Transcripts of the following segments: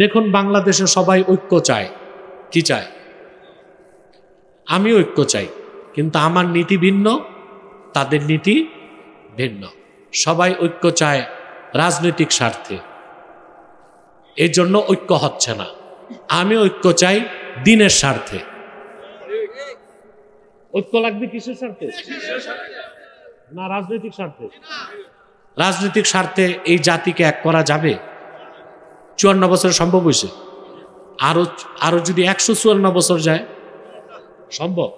দেখুন বাংলাদেশে সবাই ঐক্য চায়। কি চায়? আমি ঐক্য চাই, কিন্তু আমার নীতি ভিন্ন, তাদের নীতি ভিন্ন। সবাই ঐক্য চায় রাজনৈতিক স্বার্থে, এই জন্য ঐক্য হচ্ছে না। আমি ঐক্য চাই দিনের স্বার্থে। ঐক্য লাগবে কিসের স্বার্থে? না রাজনৈতিক স্বার্থে। রাজনৈতিক স্বার্থে এই জাতিকে এক করা যাবে? 54 বছর সম্ভব হয়েছে? আরো যদি 154 বছর যায় সম্ভব?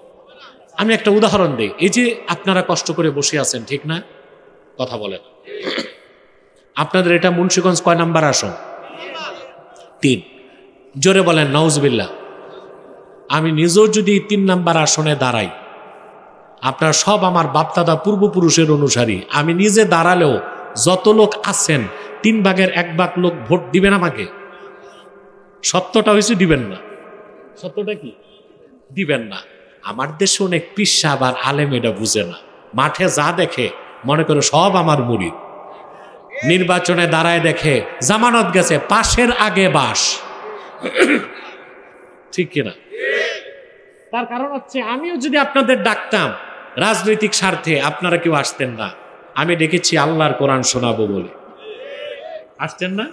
আমি একটা উদাহরণ দিই। এই যে আপনারা কষ্ট করে বসে আছেন, ঠিক না? কথা বলেন। আপনাদের এটা মুন্সিগঞ্জ কয় নাম্বার আসন? 3। জোরে বলেন নাউজুবিল্লাহ। আমি নিজেও যদি 3 নাম্বার আসনে দাঁড়াই, আপনারা সব আমার বাপদাদা পূর্বপুরুষের অনুসারী, আমি নিজে দাঁড়ালেও যত লোক আছেন 3 ভাগের 1 ভাগ লোক ভোট দিবেন আমাকে। সত্যটা হয়েছে দিবেন না। সত্যটা কি? দিবেন না। আমার দেশে অনেক পিসা আবার আলেম এটা বুঝে না। মাঠে যা দেখে মনে করে সব আমার মুরিদ। নির্বাচনে দাঁড়ায় দেখে জামানত গেছে, পাশের আগে বাস। ঠিক কিনা? তার কারণ হচ্ছে আমিও যদি আপনাদের ডাকতাম রাজনৈতিক স্বার্থে, আপনারা কেউ আসতেন না। আমি ডেকেছি আল্লাহর কোরআন শোনাবো বলে, আসতেন না।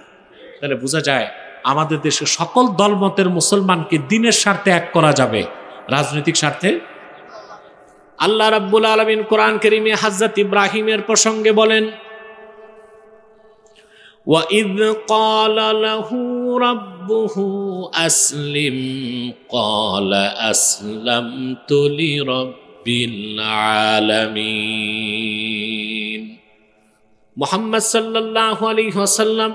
তাহলে বোঝা যায় আমাদের দেশে সকল দলমতের মুসলমানকে দিনের স্বার্থে এক করা যাবে, রাজনৈতিক স্বার্থে। আল্লাহ রাব্বুল আলামিন কোরআন কারীমে হযরত ইব্রাহিমের প্রসঙ্গে বলেন, وَإِذْ قَالَ لَهُ رَبُّهُ أَسْلِمْ قَالَ أَسْلَمْتُ لِرَبِّ الْعَالَمِينَ। মুহাম্মদ সাল্লাল্লাহু আলাইহি ওয়াসাল্লাম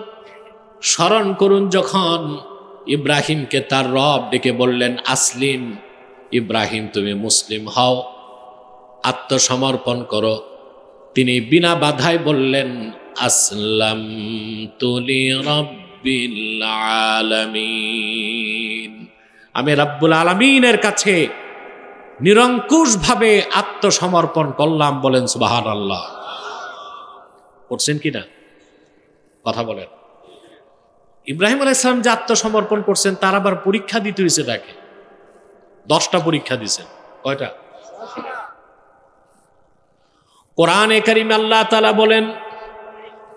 স্মরণ করুন যখন ইব্রাহিমকে তার রব ডেকে বললেন আসলিম, ইব্রাহিম তুমি মুসলিম হও, আত্মসমর্পণ করো। তিনি বিনা বাধায় বললেন আসলামতু লিরাব্বিল আলামিন, আমি রাব্বুল আলামিনের কাছে নিরঙ্কুশভাবে আত্মসমর্পণ করলাম। বলেন সুবহানাল্লাহ। করছেন কিনা? কথা বলেন। ইব্রাহিম আলাইহিস সালাম যে আত্মসমর্পণ করছেন, তার আবার পরীক্ষা দিতে হয়েছে তাকে। 10টা পরীক্ষা দিয়েছেন। কয়টা? কোরআনে কারীমে আল্লাহ তাআলা বলেন,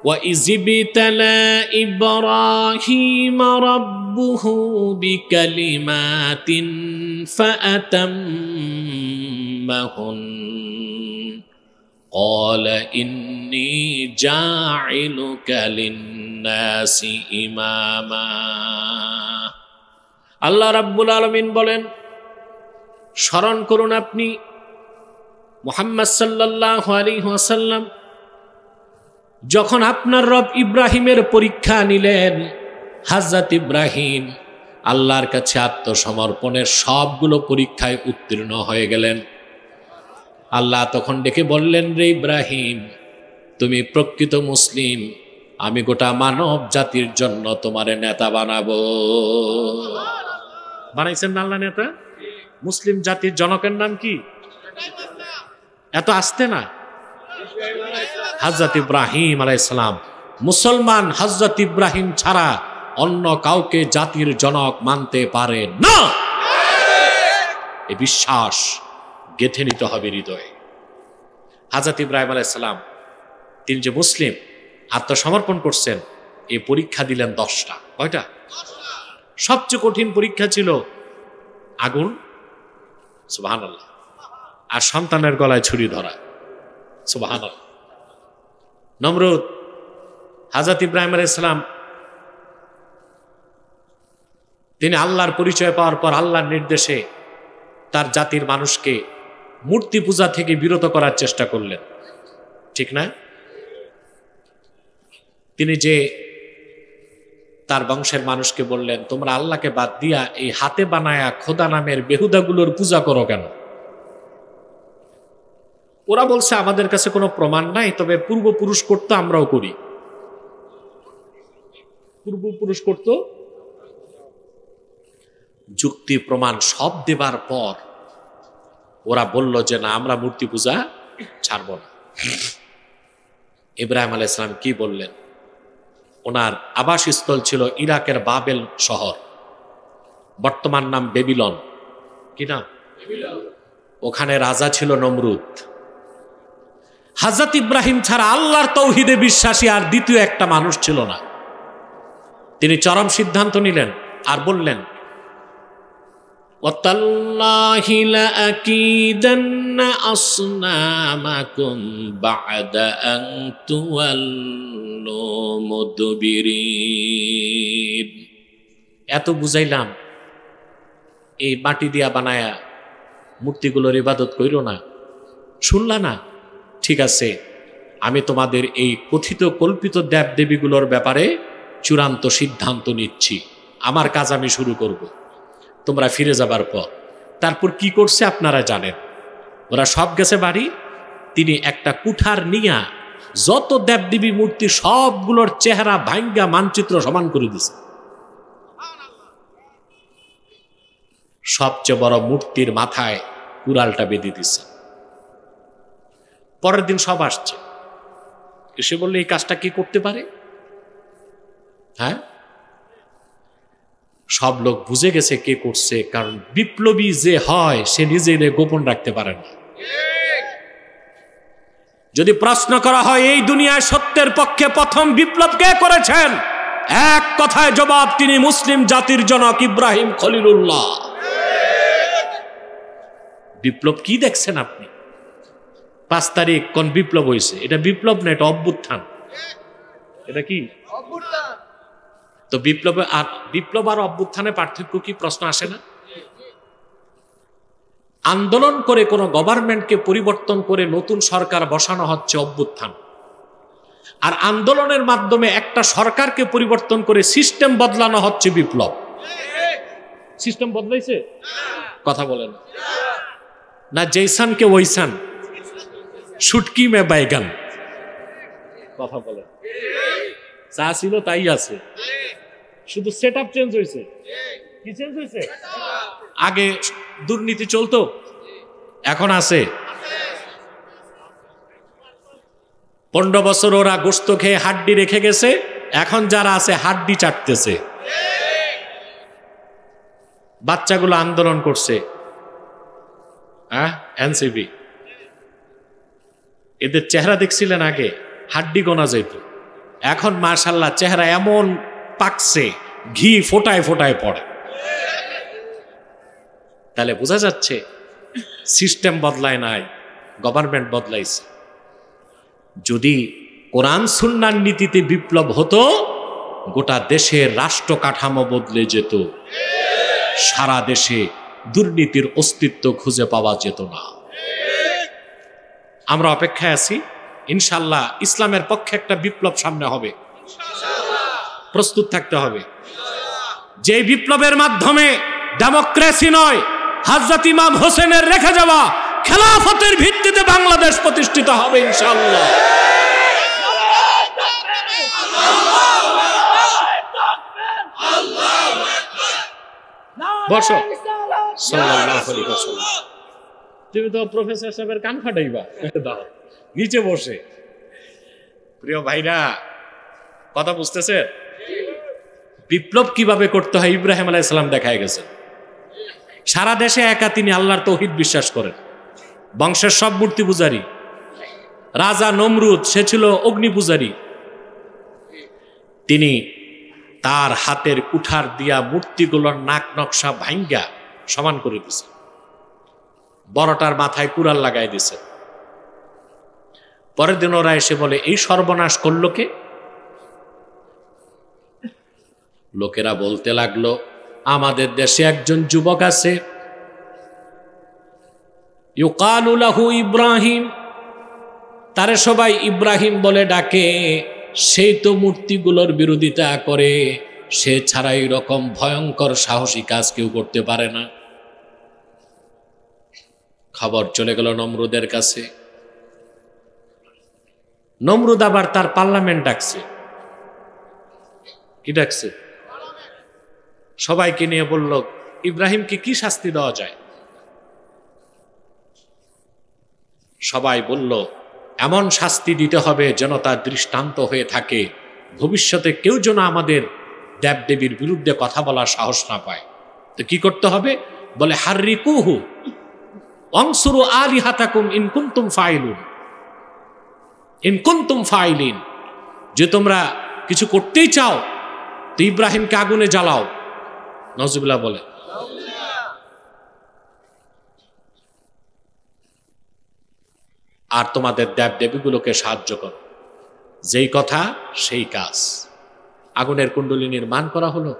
وَإِذِ ابْتَلَى إِبْرَاهِيمَ رَبُّهُ بِكَلِمَاتٍ فَأَتَمَّهُنَّ قَالَ إِنِّي جَاعِلُكَ لِلنَّاسِ إِمَامًا। আল্লাহ রাব্বুল আলামিন বলেন, স্মরণ করুন আপনি মুহাম্মদ সাল্লাল্লাহু আলাইহি ওয়াসাল্লাম যখন আপনার রব ইব্রাহিমের পরীক্ষা নিলেন। হযরত ইব্রাহিম আল্লাহর কাছে আত্মসমর্পণের সবগুলো পরীক্ষায় উত্তীর্ণ হয়ে গেলেন। আল্লাহ তখন ডেকে বললেন, রে ইব্রাহিম, তুমি প্রকৃত মুসলিম, আমি গোটা মানব জাতির জন্য তোমারে নেতা বানাবো। বানাইছেন না আল্লাহ নেতা? মুসলিম জাতির জনকের নাম কি? এত আসতে না, হযরত ইব্রাহিম আলাইহিস সালাম। মুসলমান হযরত ইব্রাহিম ছাড়া অন্য কাউকে জাতির জনক মানতে পারে না। এই বিশ্বাস গেঁথে নিতে হবে হৃদয়ে। হযরত ইব্রাহিম আলাইহিস সালাম তিনি যে মুসলিম, আত্মসমর্পণ করছেন, এই পরীক্ষা দিলেন 10টা। কয়টা? সবচেয়ে কঠিন পরীক্ষা ছিল আগুন, সুবহানাল্লাহ, আর সন্তানের গলায় ছুরি ধরা, সুবহানাল্লাহ। নমরুদ, হযরত ইব্রাহিম আলাইহিস সালাম তিনি আল্লাহর পরিচয় পাওয়ার পর আল্লাহর নির্দেশে তার জাতির মানুষকে মূর্তি পূজা থেকে বিরত করার চেষ্টা করলেন, ঠিক না? তিনি যে তার বংশের মানুষকে বললেন, তোমরা আল্লাহকে বাদ দিয়া এই হাতে বানায়া খোদা নামের বেহুদাগুলোর পূজা করো কেন? ওরা বলছে আমাদের কাছে কোনো প্রমাণ নাই, তবে পূর্বপুরুষ করতো, আমরাও করি। পূর্বপুরুষ করতো। যুক্তি প্রমাণ সব দেবার পর ওরা বলল যে না, আমরা মূর্তি পূজা ছাড়ব না। ইব্রাহিম আলাইহিস সালাম কি বললেন? ওনার আবাসস্থল ছিল ইরাকের বাবেল শহর, বর্তমান নাম বেবিলন। কি নাম? ওখানে রাজা ছিল নমরুদ। হযরত ইব্রাহিম ছাড়া আল্লাহর তৌহিদে বিশ্বাসী আর দ্বিতীয় একটা মানুষ ছিল না। তিনি চরম সিদ্ধান্ত নিলেন আর বললেন, ওয়াতাল্লাহি লাআকিদান্না আসনামাকুম বা'দা আন তুওয়াল্লু মুদবিরিন। এত বুঝাইলাম, এই মাটি দিয়া বানায়া মূর্তিগুলোর ইবাদত কইরো না, শুনলা না? ঠিক আছে, আমি তোমাদের এই কথিত কল্পিত দেব দেবীগুলোর ব্যাপারে চূড়ান্ত সিদ্ধান্ত নিচ্ছি, আমার কাজ আমি শুরু করব। তোমরা ফিরে যাবার পর তারপর কি করছে আপনারা জানেন। ওরা সব গেছে বাড়ি। তিনি একটা কুঠার নিয়া যত দেবদেবী মূর্তি সবগুলোর চেহারা ভাঙ্গা মানচিত্র সমান করে দিছে। সবচেয়ে বড় মূর্তির মাথায় কুড়ালটা বেঁধে দিছে। পরের দিন সব আসছে, এসে বললে এই কাজটা কি করতে পারে? হ্যাঁ, সব লোক বুঝে গেছে কে করছে, কারণ বিপ্লবী যে হয় সে নিজের গোপন রাখতে পারে না। যদি প্রশ্ন করা হয় এই দুনিয়ায় সত্যের পক্ষে প্রথম বিপ্লব কে করেছেন, এক কথায় জবাব, তিনি মুসলিম জাতির জনক ইব্রাহিম খলিলুল্লাহ। বিপ্লব কি দেখছেন আপনি? 5 তারিখ কোন বিপ্লব হয়েছে? এটা বিপ্লব না, এটা অভ্যুত্থান। এটা কি অভ্যুত্থান? তো বিপ্লব আর অভ্যুত্থানের পার্থক্য কি? প্রশ্ন আসে না? আন্দোলন করে কোন গভর্নমেন্টকে পরিবর্তন করে নতুন সরকার বসানো হচ্ছে অভ্যুত্থান, আর আন্দোলনের মাধ্যমে একটা সরকারকে পরিবর্তন করে সিস্টেম বদলানো হচ্ছে বিপ্লব। সিস্টেম বদলাইছে? কথা বলেন না। জৈসানকে ওইসান, শুটকি মে বাইগান। কথা বলেন। যা ছিল তাই আছে, শুধু সেটআপ চেঞ্জ হয়েছে। কি চেঞ্জ হয়েছে? আগে দুর্নীতি চলতো, এখন আছে। 15 বছর ওরা গোশত খেয়ে হাড্ডি রেখে গেছে, এখন যারা আছে হাড্ডি চাটতেছে। বাচ্চাগুলো আন্দোলন করছে, এনসিপি। এদের চেহারা দেখছিলেন আগে হাড্ডি গোনা যেত, এখন মাশাআল্লাহ চেহারা এমন পাকছে, ঘি ফোটায় ফোটায় পড়ে। তাহলে বোঝা যাচ্ছে সিস্টেম বদলায় নাই, গভর্নমেন্ট বদলাইছে। যদি কোরআন সুন্নাহর নীতিতে বিপ্লব হতো, গোটা দেশের রাষ্ট্র কাঠামো বদলে যেত, সারা দেশে দুর্নীতির অস্তিত্ব খুঁজে পাওয়া যেত না। আমরা অপেক্ষায় আছি, ইনশাআল্লাহ ইসলামের পক্ষে একটা বিপ্লব সামনে হবে, প্রস্তুত থাকতে হবে। যে বিপ্লবের মাধ্যমে ডেমোক্রেসি নয়, হযরত ইমাম হোসেনের রেখে যাওয়া খেলাফতের ভিত্তিতে বাংলাদেশ প্রতিষ্ঠিত হবে ইনশাআল্লাহ। বসো। সাল্লাল্লাহু আলাইহি ওয়াসাল্লাম। তুমি তো প্রফেসর সাহেবের কান ফাটাইবা, দাও নিচে বসে। প্রিয় ভাইরা, কথা বুঝতেছেন? বিপ্লব কিভাবে করতে হয় ইব্রাহিম আলাইহিস সালাম দেখায় গেছেন। সারা দেশে একা তিনি আল্লাহর তৌহিদ বিশ্বাস করেন। বংশের সব মূর্তি পূজারী। রাজা নমরুদ, সে ছিল অগ্নি পূজারী। তিনি তার হাতের কুঠার দিয়া মূর্তিগুলোর নাক নকশা ভাঙ্গা সমান করে দিছে, বড়টার মাথায় কুড়াল লাগাই দিছে। পরের দিন ওরা এসে বলে, এই সর্বনাশ করলো কে? লোকেরা বলতে লাগলো, আমাদের দেশে একজন যুবক আছে, ইউকালু লাহু ইব্রাহিম, তারে সবাই ইব্রাহিম বলে ডাকে। সেই তো মূর্তিগুলোর বিরোধিতা করে, সে ছাড়া এরকম ভয়ঙ্কর সাহসী কাজ কেউ করতে পারে না। খবর চলে গেল নমরুদের কাছে। নমরুদ আবার তার পার্লামেন্ট ডাকছে। কি ডাকছে? সবাইকে নিয়ে বলল, ইব্রাহিমকে কি শাস্তি দেওয়া যায়? সবাই বলল, এমন শাস্তি দিতে হবে যেন তার দৃষ্টান্ত হয়ে থাকে, ভবিষ্যতে কেউ যেন আমাদের দেবদেবীর বিরুদ্ধে কথা বলার সাহস না পায়। তো কি করতে হবে? বলে হাররিকুহু ওয়ানসুরু আলিহাতাকুম ইন কুনতুম ফাইলুন, ইন কুনতুম ফাইলিন। যে তোমরা কিছু করতেই চাও তো ইব্রাহিমকে আগুনে জ্বালাও। নাউজুবিল্লাহ বলে। আর তোমাদের দেবদেবীগুলোকে সাহায্য করো। যেই কথা সেই কাজ। আগুনের কুণ্ডলী নির্মাণ করা হলো।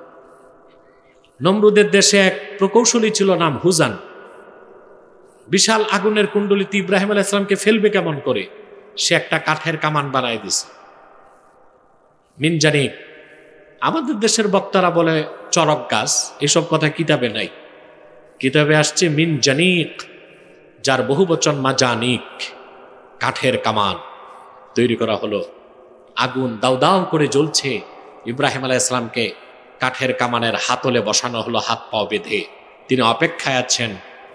নমরুদের দেশে এক প্রকৌশলী ছিল, নাম হুজান। বিশাল আগুনের কুণ্ডলীতে ইব্রাহিম আলাইহিস সালামকে ফেলবে কেমন করে? সে একটা কাঠের কামান বানায় দিছে। মিনজানিক, আমাদের দেশের বক্তারা বলে চরক গাছ, এসব কথা কিতাবে নাই। কিতাবে আসছে মিনজানিক, যার বহু বচন মাজানিক। কাঠের কামান তৈরি করা হলো। আগুন দাউ দাউ করে জ্বলছে। ইব্রাহিম আলাইহিস সালামকে কাঠের কামানের হাতলে বসানো হলো, হাত পাও বেঁধে। তিনি অপেক্ষায় আছেন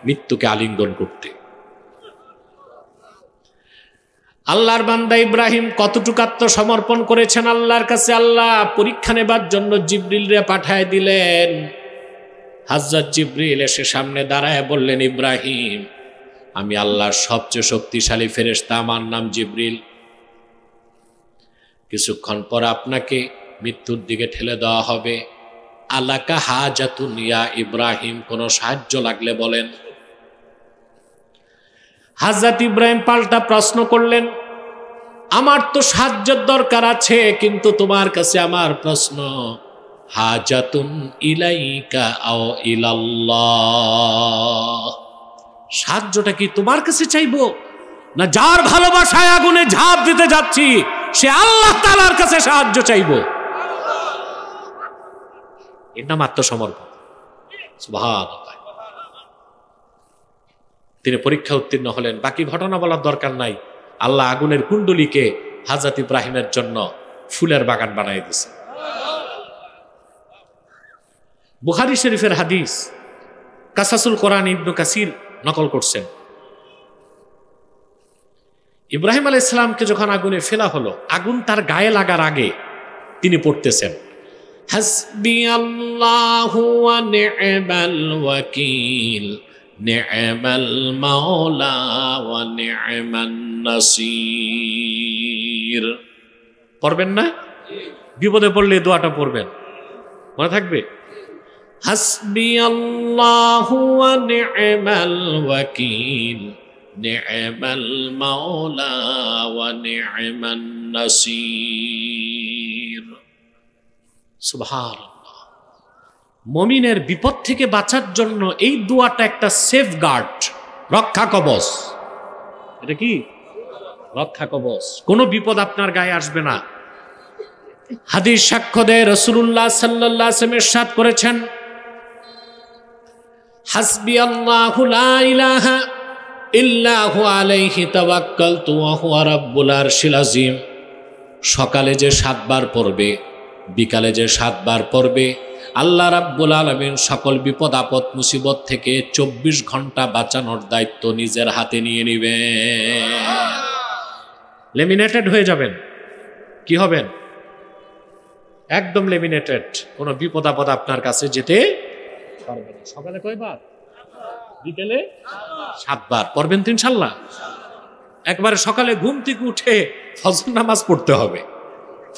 মৃত্যুকে আলিঙ্গন করতে। আল্লাহর বান্দা ইব্রাহিম কতটুকু আত্মসমর্পণ করেছেন আল্লাহর কাছে। আল্লাহ পরীক্ষা নেবার জন্য জিবরিলরে পাঠায় দিলেন। হযরত জিবরিল এসে সামনে দাঁড়ায় বললেন, ইব্রাহিম, আমি আল্লাহর সবচেয়ে শক্তিশালী ফেরেশতা, আমার নাম জিবরিল। কিছুক্ষণ পর আপনাকে মৃত্যুর দিকে ঠেলে দেওয়া হবে। আলাকা হাজাতুন ইয়া ইব্রাহিম, কোনো সাহায্য লাগলে বলেন। হযরত ইব্রাহিম পাল্টা প্রশ্ন করলেন, আমার তো সাহায্যের দরকার আছে, কিন্তু তোমার কাছে আমার প্রশ্ন, হাজাতুন ইলাইকা আও ইলাল্লাহ, সাহায্যটা কি তোমার কাছে চাইবো, না যার ভালোবাসায় আগুনে ঝাঁপ দিতে যাচ্ছি সে আল্লাহ তাআলার কাছে সাহায্য চাইবো? এর নাম আত্মসমর্পণ। সুবহানাল্লাহ। তিনি পরীক্ষা উত্তীর্ণ হলেন। বাকি ঘটনা বলার দরকার নাই। আল্লাহ আগুনের কুণ্ডলীকে হযরত ইব্রাহিমের জন্য ফুলের বাগান বানিয়ে দিয়েছে। বুখারী শরীফের হাদিস, কাসাসুল কোরআন ইবনে কাসির নকল করছেন। ইব্রাহিম আলাইহিস সালামকে যখন আগুনে ফেলা হলো, আগুন তার গায়ে লাগার আগে তিনি পড়তেছেন, হাসবিয়াল্লাহু ওয়া নি'মাল ওয়াকিল, নি'মাল মাওলা ওয়া নি'মান নাসির। পড়বেন না? বিপদে পড়লে এই দোয়াটা পড়বেন, মনে থাকবে। হাসবিয়াল্লাহু ওয়া নি'মাল ওয়াকিল, নি'মাল মাওলা ওয়া নি'মান নাসির। সুবহানাল্লাহ। মুমিনের বিপদ থেকে বাঁচার জন্য এই দোয়াটা একটা সেফগার্ড, রক্ষা কবচ। এটা কি? রক্ষা কবচ। কোনো বিপদ আপনার গায়ে আসবে না। হাদিস সাক্ষ্য দেয়, রাসূলুল্লাহ সাল্লাল্লাহু আলাইহি ওয়াসাল্লাম ইরশাদ করেছেন, হাসবিয়াল্লাহু লা ইলাহা ইল্লাহু আলাইহি তাওয়াক্কালতু ওয়া হুয়া রাব্বুল আরশিল আযীম। সকালে যে 7 বার পড়বে, বিকালে যে 7 বার পড়বে, আল্লাহ রাব্বুল আলামিন সকল বিপদ আপদ মুসিবত থেকে 24 ঘন্টা বাঁচানোর দায়িত্ব নিজের হাতে নিয়ে নেবেন। লেমিনেটেড হয়ে যাবেন। কি হবেন? একদম লেমিনেটেড। কোনো বিপদ আপদ আপনার কাছে যেতে পারবে না। সকালে কয়বার? বিকেলে 7 বার পড়বেন তো ইনশাআল্লাহ। একবারে সকালে ঘুম থেকে উঠে ফজর নামাজ পড়তে হবে।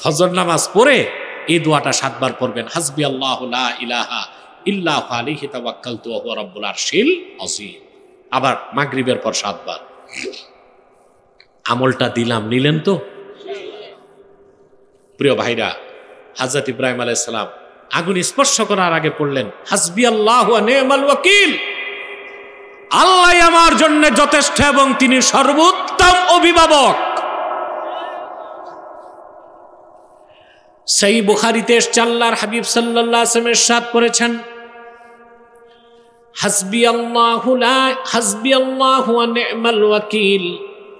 ফজর নামাজ পড়ে এই দোয়াটা 7 বার পড়বেন, হাসবিয়াল্লাহু লা ইলাহা ইল্লাহু আলাইহি তাওয়াক্কালতু ওয়া হুয়া রাব্বুল আরশিল আযীম। আবার মাগরিবের পর 7 বার। আমলটা দিলাম, নিলেন তো? প্রিয় ভাইরা, হযরত ইব্রাহিম আলাইহিস সালাম আগুন স্পর্শ করার আগে পড়লেন, হাসবিয়াল্লাহু ওয়া নি'মাল ওয়াকিল, আল্লাহ আমার জন্য যথেষ্ট এবং তিনি সর্বোত্তম অভিভাবক। সহিহ বুখারীতে এসেছে, আল্লাহর হাবিব সাল্লাল্লাহু আলাইহি ওয়াসাল্লাম ইরশাদ করেছেন, হাসবিয়াল্লাহু ওয়া নি'মাল ওয়াকিল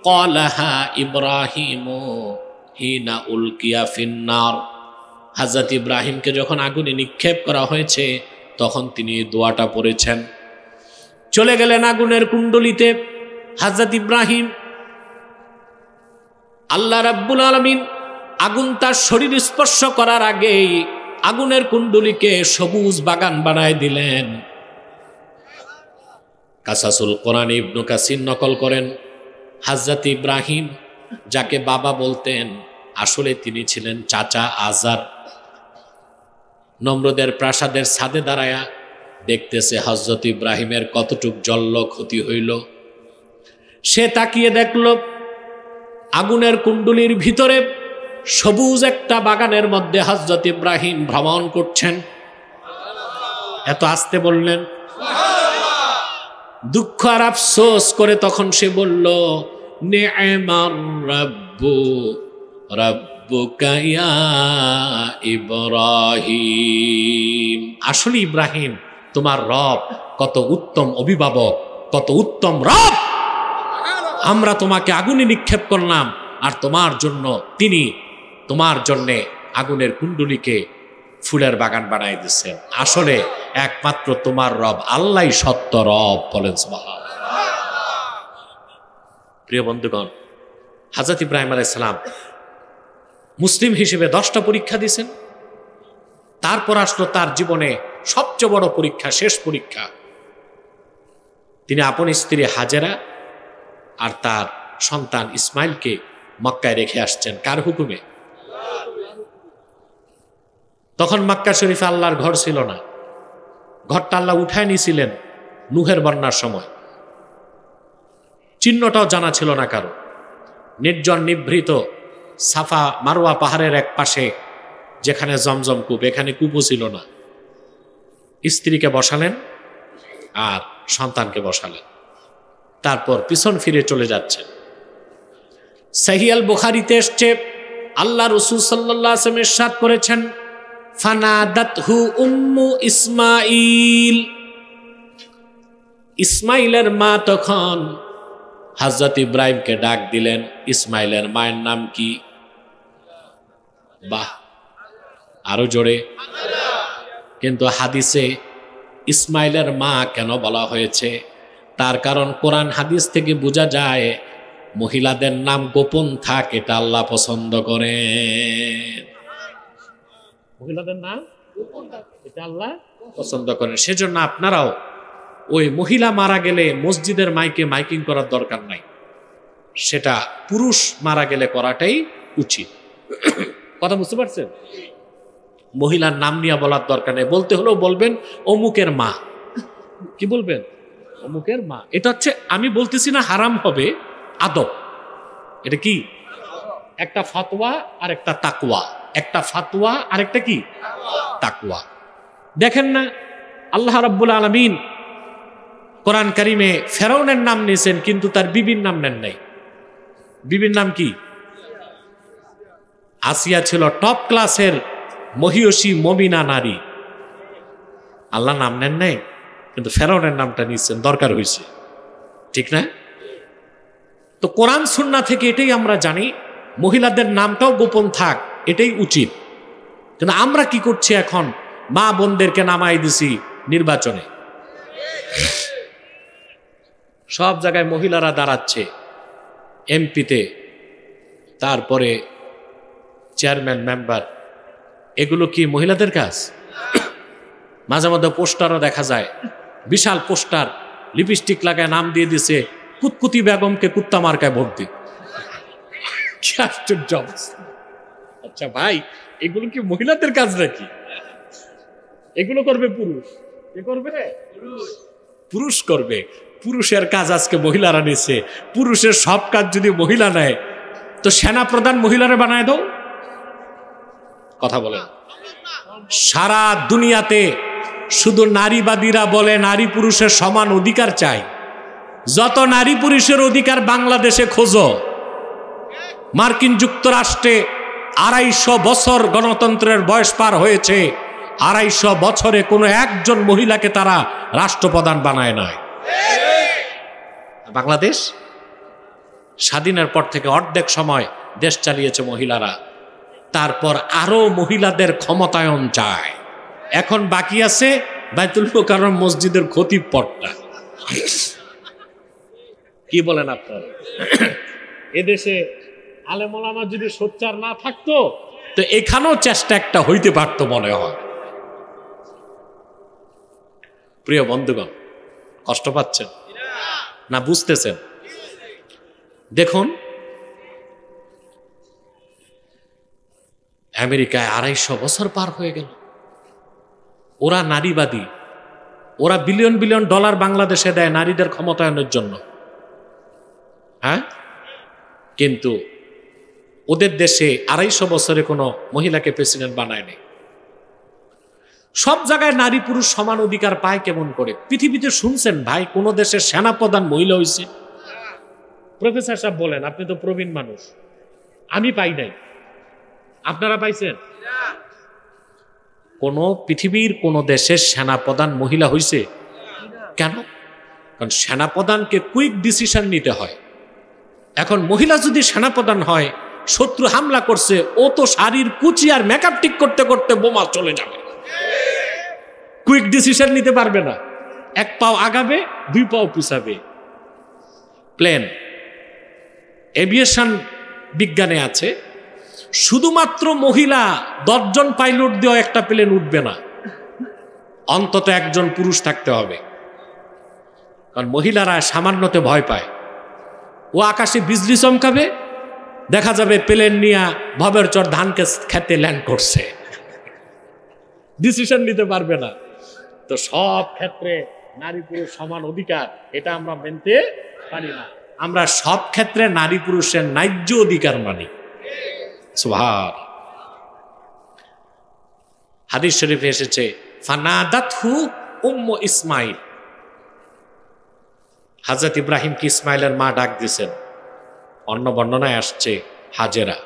ক্বালাহা ইব্রাহিমু হিনা উলকিয়া ফিন্নার। হযরত ইব্রাহিমকে যখন আগুনে নিক্ষেপ করা হয়েছে তখন তিনি এই দোয়াটা পড়েছেন। চলে গেলেন আগুনের কুণ্ডলিতে হযরত ইব্রাহিম। আল্লাহ রাব্বুল আলামিন আগুন তার শরীর স্পর্শ করার আগেই আগুনের কুণ্ডলীকে সবুজ বাগান বানায় দিলেন। কাসাসুল কোরআন ইবনু কাসির নকল করেন, হযরত ইব্রাহিম যাকে বাবা বলতেন, আসলে তিনি ছিলেন চাচা আজার। নমরুদের প্রাসাদের ছাদে দাঁড়ায়া দেখতেছে হযরত ইব্রাহিমের কতটুক জল্ল ক্ষতি হইল। সে তাকিয়ে দেখল আগুনের কুণ্ডলীর ভিতরে সবুজ একটা বাগানের মধ্যে হযরত ইব্রাহিম ভ্রমণ করছেন। এত আস্তে বললেন, দুঃখ আর আফসোস করে তখন সে বলল, নি'মার রাব্বু রাব্বুকা ইয়া ইব্রাহিম। আসলে ইব্রাহিম, তোমার রব কত উত্তম অভিভাবক, কত উত্তম রব। আমরা তোমাকে আগুনে নিক্ষেপ করলাম আর তোমার জন্যে আগুনের কুণ্ডলীকে ফুলের বাগান বানাই দিচ্ছেন। আসলে একমাত্র তোমার রব আল্লাহই সত্য রব। বলেন সুবহানাল্লাহ। প্রিয় বন্ধুগণ, হযরত ইব্রাহিম আলাইহিস সালাম মুসলিম হিসেবে 10টা পরীক্ষা দিয়েছেন। তারপর আসলো তার জীবনে সবচেয়ে বড় পরীক্ষা, শেষ পরীক্ষা। তিনি আপন স্ত্রী হাজেরা আর তার সন্তান ইসমাইলকে মক্কায় রেখে আসছেন। কার হুকুমে? তখন মক্কা শরীফে আল্লাহর ঘর ছিল না। ঘরটা আল্লাহ উঠায় নিয়েছিলেন নূহের বন্যার সময়। চিহ্নটাও জানা ছিল না কারো। নির্জন নিভৃত সাফা মারওয়া পাহাড়ের এক পাশে যেখানে জমজম কূপ, এখানে কূপও ছিল না। স্ত্রীকে বসালেন আর সন্তানকে বসালেন, তারপর পিছন ফিরে চলে যাচ্ছেন। সহিহ আল বুখারীতে এসছে, আল্লাহ রাসূল সাল্লাল্লাহু আলাইহি ওয়াসাল্লাম ইরশাদ করেছেন, ফানাদাতহু উম্মু ইসমাঈল। ইসমাইলের মা তখন হযরত ইব্রাহিমকে ডাক দিলেন। ইসমাইলের মায়ের নাম কি? বাহ, আরো জোরে। কিন্তু হাদিসে ইসমাইলের মা কেন বলা হয়েছে? তার কারণ কোরআন হাদিস থেকে বোঝা যায় মহিলাদের নাম গোপন থাক, এটা আল্লাহ পছন্দ করেন। মহিলাদের নাম গোপন থাক, এটা আল্লাহ পছন্দ করেন। সেজন্য আপনারাও ওই মহিলা মারা গেলে মসজিদের মাইকে মাইকিং করার দরকার নাই, সেটা পুরুষ মারা গেলে করাটাই উচিত। কথা বুঝতে পারছেন? মহিলার নাম নিয়ে বলার দরকার নেই। বলতে হলেও বলবেন অমুকের মা। কি বলবেন? অমুকের মা। এটা হচ্ছে, আমি বলতেছি না হারাম হবে, আদব। এটা কি? একটা ফাতোয়া আর একটা তাকওয়া। একটা ফাতোয়া আর একটা কি? তাকওয়া। দেখেন না, আল্লাহ রাব্বুল আলামিন কোরআন কারিমে ফেরাউনের নাম নিয়েছেন, কিন্তু তার বিবির নাম নেন নাই। বিবির নাম কি? আসিয়া ছিল টপ ক্লাসের মহিয়সী মমিনা নারী। আল্লাহ নাম নেন নাই, কিন্তু ফেরাউনের নামটা নিয়েছেন, দরকার হয়েছে। ঠিক না? তো কোরআন সুন্নাহ থেকে এটাই আমরা জানি, মহিলাদের নামটাও গোপন থাক, এটাই উচিত। কিন্তু আমরা কি করছি এখন? মা বোনদেরকে নামাই দিছি নির্বাচনে। সব জায়গায় মহিলারা দাঁড়াচ্ছে, এমপিতে, তারপরে চেয়ারম্যান, মেম্বার। এগুলো কি মহিলাদের কাজ? মাঝে মধ্যে পোস্টারও দেখা যায়, বিশাল পোস্টার, লিপস্টিক লাগায় নাম দিয়ে দিছে কুতকুতি বেগমকে কুত্তা মার্কায় ভোট দিন। কি আশ্চর্য অবস্থা! আচ্ছা ভাই, এগুলো কি মহিলাদের কাজ নাকি? এগুলো করবে পুরুষ। কে করবে? পুরুষ করবে। পুরুষের কাজ আজকে মহিলারা নিচ্ছে। পুরুষের সব কাজ যদি মহিলা নেয়, তো সেনা প্রধান মহিলারা বানায় দাও। কথা বলেন। সারা দুনিয়াতে শুধু নারীবাদীরা বলে নারী পুরুষের সমান অধিকার চাই। যত নারী পুরুষের অধিকার বাংলাদেশে খোঁজো। মার্কিন যুক্তরাষ্ট্রে 250 বছর গণতন্ত্রের বয়স পার হয়েছে, 250 বছরে কোনো একজন মহিলাকে তারা রাষ্ট্রপ্রধান বানায় নাই। বাংলাদেশ স্বাধীনের পর থেকে অর্ধেক সময় দেশ চালিয়েছে মহিলারা। তারপর আরো মহিলাদের ক্ষমতায়ন চায়। এখন বাকি আছে বাইতুল মুকাররম মসজিদের খতিব পদটা। কি বলেন আপনারা? এদেশে আলেম ওলামা যদি সোচ্চার না থাকতো তো এখানেও চেষ্টা একটা হইতে পারতো মনে হয়। প্রিয় বন্ধুগণ, কষ্ট পাচ্ছেন না বুঝতেছেন? দেখুন, আমেরিকায় 250 বছর পার হয়ে গেল, ওরা নারীবাদী, ওরা বিলিয়ন বিলিয়ন ডলার বাংলাদেশে দেয় নারীদের ক্ষমতায়নের জন্য, হ্যাঁ, কিন্তু ওদের দেশে 250 বছরে কোনো মহিলাকে প্রেসিডেন্ট বানায়নি। সব জায়গায় নারী পুরুষ সমান অধিকার পায় কেমন করে? পৃথিবীতে শুনছেন ভাই কোন দেশের সেনাপ্রধান মহিলা হয়েছে? প্রফেসর সাহেব বলেন, আপনি তো প্রবীণ মানুষ, আমি পাই নাই, আপনারা পাইছেন? কোন পৃথিবীর কোন দেশের সেনাপ্রধান মহিলা হয়েছে? কেন? কারণ সেনাপ্রধানকে কুইক ডিসিশন নিতে হয়। এখন মহিলা যদি সেনাপ্রধান হয়, শত্রু হামলা করছে, ও তো শাড়ির কুচি আর মেকআপ ঠিক করতে করতে বোমা চলে যাবে, কুইক ডিসিশন নিতে পারবে না। 1 পাও আগাবে, 2 পাও পিছাবে। প্লেন এভিয়েশন বিজ্ঞানে আছে, শুধুমাত্র মহিলা 10 জন পাইলট দিয়েও একটা প্লেন উঠবে না, অন্তত 1 জন পুরুষ থাকতে হবে। কারণ মহিলারা সামান্যতে ভয় পায়। ও আকাশে বিজলি চমকাবে, দেখা যাবে প্লেন নিয়ে ভবের চর ধানকে খেতে ল্যান্ড করছে, ডিসিশন নিতে পারবে না। তো সব ক্ষেত্রে নারী পুরুষ সমান অধিকার, এটা আমরা মেনতে পারি না। আমরা সব ক্ষেত্রে নারী পুরুষের ন্যায্য অধিকার মানি। সুবহান। হাদিস শরীফে এসেছে, ফানাদাতহু উম্মু ইসমাইল, হযরত ইব্রাহিমকে ইসমাইলের মা ডাক দিয়েছেন। অন্য বর্ণনায় আসছে হাজেরা,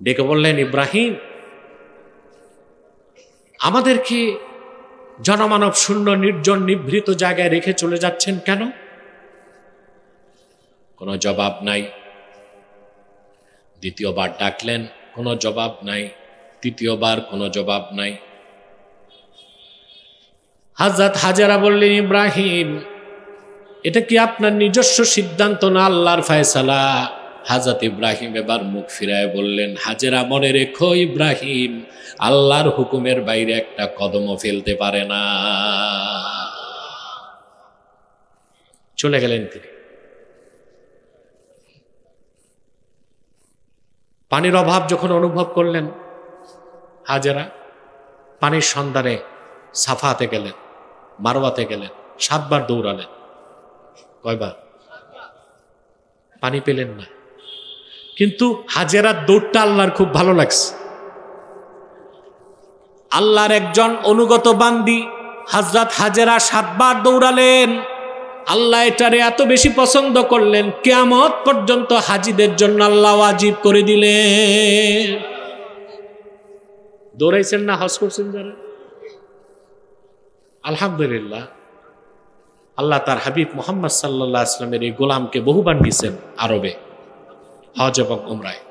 ডেকে বললেন, ইব্রাহিম, আমাদেরকে জনমানব শূন্য নির্জন নিভৃত জায়গায় রেখে চলে যাচ্ছেন কেন? কোনো জবাব নাই। দ্বিতীয়বার ডাকলেন, কোনো জবাব নাই। তৃতীয়বার কোনো জবাব নাই। হযরত হাজেরা বললেন, ইব্রাহিম, এটা কি আপনার নিজস্ব সিদ্ধান্ত না আল্লাহর ফয়সালা? হযরত ইব্রাহিম এবার মুখ ফিরায় বললেন, হাজেরা, মনে রেখো ইব্রাহিম, আল্লাহর হুকুমের বাইরে একটা কদমও ফেলতে পারে না। চলে গেলেন তিনি। পানির অভাব যখন অনুভব করলেন হাজেরা, পানির সন্ধানে সাফাতে গেলেন, মারওয়াতে গেলেন, 7 বার দৌড়ালেন। কয়বার? পানি পেলেন না। কিন্তু হাজেরার দৌড়টা আল্লাহর খুব ভালো লাগছে। আল্লাহর একজন অনুগত বান্দি হযরত হাজেরা 7 বার দৌড়ালেন। আল্লাহ এটারে এত বেশি পছন্দ করলেন, কিয়ামত পর্যন্ত হাজিদের জন্য আল্লাহ ওয়াজিব করে দিলেন। দৌড়াইছেন না, হজ করছেন যারা, আলহামদুলিল্লাহ, আল্লাহ তার হাবিব মুহাম্মদ সাল্লাল্লাহু আলাইহি ওয়াসাল্লামের এই গোলামকে বহুবার নিয়েছেন আরবে হজ এবং উমরায়।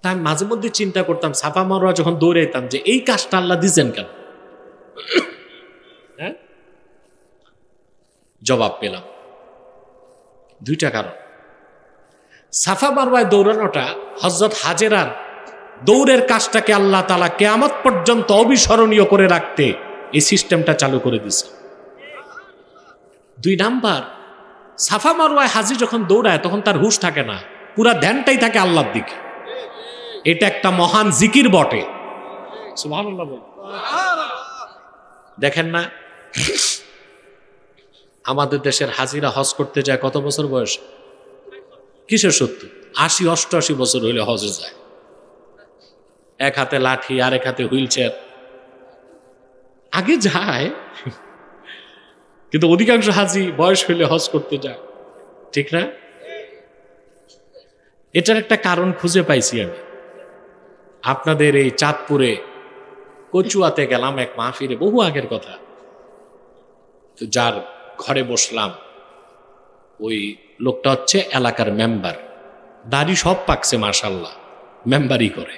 তাই মাঝে মধ্যে চিন্তা করতাম, সাফা মারওয়া যখন দৌড়াইতাম, যে এই কাজটা আল্লাহ দিয়েছেন কেন? হ্যাঁ, জবাব পেলাম 2টা কারণ। সাফা মারওয়ায় দৌড়ানোটা হযরত হাজেরার দৌড়ের কাজটাকে আল্লাহ তাআলা কিয়ামত পর্যন্ত অবিস্মরণীয় করে রাখতে এই সিস্টেমটা চালু করে দিয়েছে। 2 নাম্বার, সাফা মারওয়ায় হাজি যখন দৌড়ায় তখন তার হুঁশ থাকে না, পুরা ধ্যানটাই থাকে আল্লাহর দিকে। এটা একটা মহান জিকির বটে। সুবহানাল্লাহ বল। দেখেন না, আমাদের দেশের হাজিরা হজ করতে যায় কত বছর বয়সে? কিসের 70, 80, 88 বছর হইলে হজে যায়। এক হাতে লাঠি, আরেক হাতে হুইল চেয়ার, আগে যায়। কিন্তু অধিকাংশ হাজি বয়স হইলে হজ করতে যায়, ঠিক না? এটার একটা কারণ খুঁজে পাইছি আমি। আপনাদের এই চাঁদপুরে কচুয়াতে গেলাম এক মাহফিলে, বহু আগের কথা। তো যার ঘরে বসলাম, ওই লোকটা হচ্ছে এলাকার মেম্বার, দাড়ি সব পাকছে মাশাআল্লাহ, মেম্বারই করে।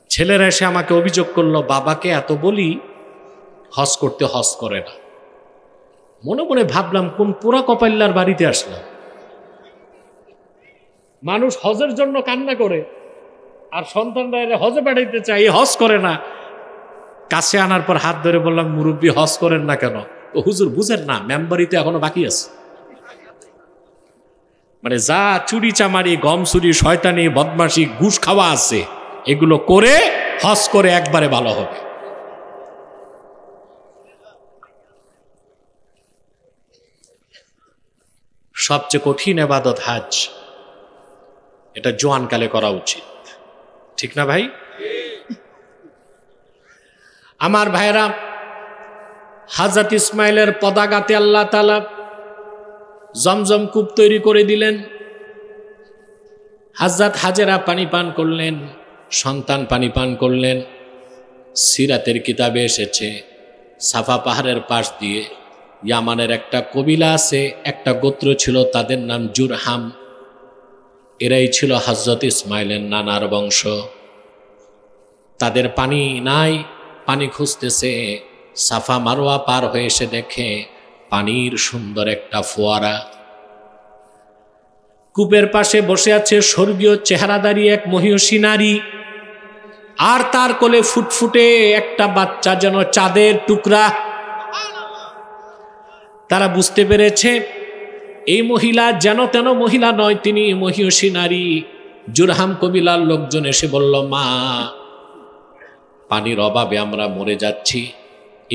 ছেলেরা এসে আমাকে অভিযোগ করলো, বাবাকে এত বলি হজ করতে, হজ করে না। মনে মনে ভাবলাম, কোন পোড়া কপাল্লার বাড়িতে আসলাম। মানুষ হজের জন্য কান্না করে, আর সন্তানরা এর হজে পাঠাইতে চাই, হজ করে না। কাছে আনার পর হাত ধরে বললাম, মুরব্বী হজ করেন না কেন? ও হুজুর বুঝেন না, মেম্বারিতে এখনো বাকি আছে। মানে যা চুরি চামারি, গম চুরি, শয়তানি, বদমাশি, ঘুষ খাওয়া আছে, এগুলো করে হজ করে একবারে ভালো হবে। সবচেয়ে কঠিন ইবাদত হজ, এটা জোয়ানকালে করা উচিত, ঠিক না ভাই? আমার ভাইরা, হযরত ইসমাইলের পদাঘাতে আল্লাহ তাআলা জমজম কূপ তৈরি করে দিলেন। হযরত হাজেরা পানি পান করলেন, সন্তান পানি পান করলেন। সিরাতের কিতাবে এসেছে, সাফা পাহাড়ের পাশ দিয়ে ইয়ামানের একটা কবিলা আছে, একটা গোত্র ছিল, তাদের নাম জুরহাম। এরাই ছিল হযরত ইসমাইলের নানার বংশ। তাদের পানি নাই, পানি খুঁজতেছে। সাফা মারোয়া পার হয়ে এসে দেখে পানির সুন্দর একটা ফোয়ারা। কূপের পাশে বসে আছে স্বর্গীয় চেহারাদারি এক মহিষী নারী, আর তার কোলে ফুটফুটে একটা বাচ্চা, যেন চাঁদের টুকরা। তারা বুঝতে পেরেছে এই মহিলা যেন তেন মহিলা নয়, তিনি মহিষী নারী। জুরহাম কবিলার লোকজন এসে বলল, মা, পানির অভাবে আমরা মরে যাচ্ছি,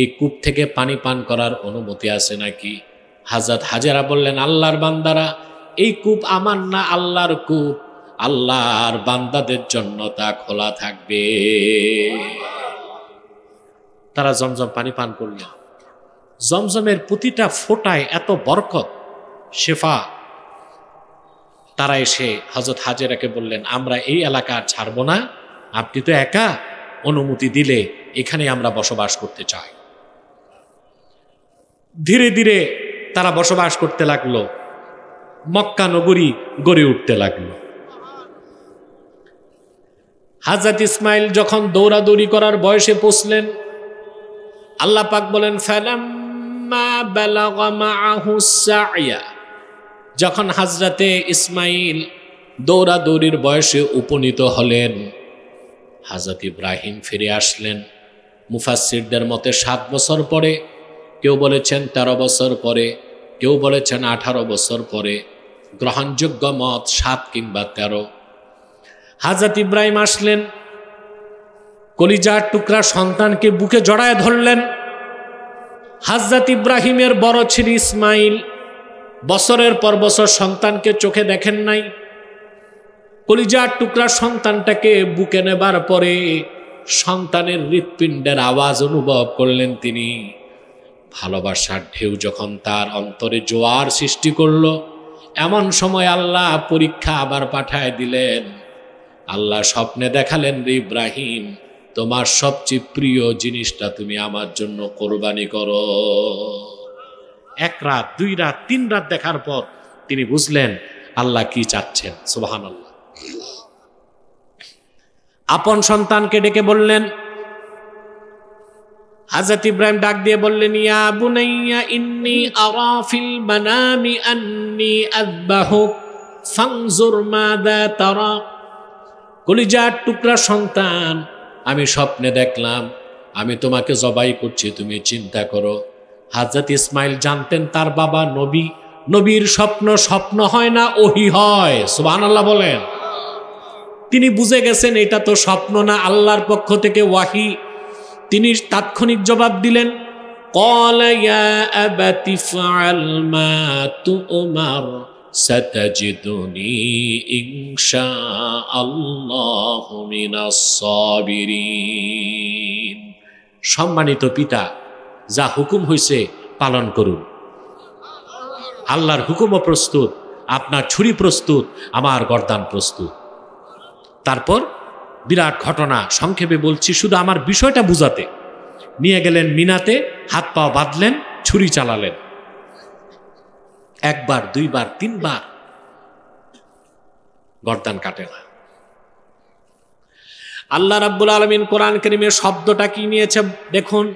এই কূপ থেকে পানি পান করার অনুমতি আছে নাকি? হযরত হাজেরা বললেন, আল্লাহর বান্দারা, এই কূপ আমার না, আল্লাহর কূপ, আল্লাহর বান্দাদের জন্য তা খোলা থাকবে। তারা জমজম পানি পান করলেন। জমজমের প্রতিটা ফোঁটায় এত বরকত, শেফা। তারা এসে হযরত হাজেরাকে বললেন, আমরা এই এলাকা ছাড়বো না, আপনি তো একা, অনুমতি দিলে এখানে আমরা বসবাস করতে চাই। ধীরে ধীরে তারা বসবাস করতে লাগলো, মক্কা নগরী গড়ে উঠতে লাগলো। হযরত ইসমাইল যখন দৌড়াদৌড়ি করার বয়সে পৌঁছলেন, আল্লাহ পাক বলেন, ফালাম্মা বালাগা মাআহু সা'য়া, যখন হযরতে ইসমাইল দৌড়াদৌড়ির বয়সে উপনীত হলেন, হযরত ইব্রাহিম ফিরে আসলেন। মুফাসসিরদের মতে 7 বছর পরে, কেউ বলেছেন 13 বছর পরে, কেউ বলেছেন 18 বছর পরে। গ্রহণযোগ্য মত 7 কিংবা 13। হযরত ইব্রাহিম আসলেন, কলিজার টুকরা সন্তানকে বুকে জড়ায় ধরলেন। হযরত ইব্রাহিমের বড় ছেলে ইসমাইল বছরের পর বছর সন্তানকে চোখে দেখেন নাই। কলিজার টুকরা সন্তানটাকে বুকে নেবার পরে সন্তানের হৃৎপিণ্ডের আওয়াজ অনুভব করলেন তিনি। ভালোবাসার ঢেউ যখন তার অন্তরে জোয়ার সৃষ্টি করলো, এমন সময় আল্লাহ পরীক্ষা আবার পাঠায় দিলেন। আল্লাহ স্বপ্নে দেখালেন, রে ইব্রাহিম, তোমার সবচেয়ে প্রিয় জিনিসটা তুমি আমার জন্য কোরবানি করো। 1 রাত, 2 রাত, 3 রাত দেখার পর তিনি বুঝলেন আল্লাহ কি চাচ্ছেন। সুবহানাল্লাহ। আপন সন্তানকে ডেকে বললেন, হযরত ইব্রাহিম ডাক দিয়ে বললেন, ইয়া বুনাইয়া ইন্নী আরা ফিল মানামি আন্নী আযবাহুক ফানজুর মাযা তারা। কলিজার টুকরা সন্তান, আমি স্বপ্নে দেখলাম আমি তোমাকে জবাই করছি, তুমি চিন্তা করো। হযরত ইসমাইল জানতেন তার বাবা নবী, নবীর স্বপ্ন স্বপ্ন হয় না, ওহী হয়। সুবহানাল্লাহ বলেন। তিনি বুঝে গেছেন এটা তো স্বপ্ন না, আল্লাহর পক্ষ থেকে ওয়াহী। তিনি তাৎক্ষণিক জবাব দিলেন, ক্বালা ইয়া আবাতি ফাআল মা তু'মার সাতাজিদুনি ইনশাআল্লাহু মিনাস সাবিরিন। সম্মানিত পিতা, যা হুকুম হইছে পালন করুন। আল্লাহর হুকুমও প্রস্তুত, আপনার ছুরি প্রস্তুত, আমার গর্দান প্রস্তুত। তারপর বিরাট ঘটনা, সংক্ষেপে বলছি শুধু আমার বিষয়টা বুঝাতে। নিয়ে গেলেন মিনাতে, হাত পা বাঁধলেন, ছুরি চালালেন। 1 বার, 2 বার, 3 বার, গর্দান কাটে না। আল্লাহ রাব্বুল আলামিন কোরআন কারীমে শব্দটা কি নিয়েছে দেখুন।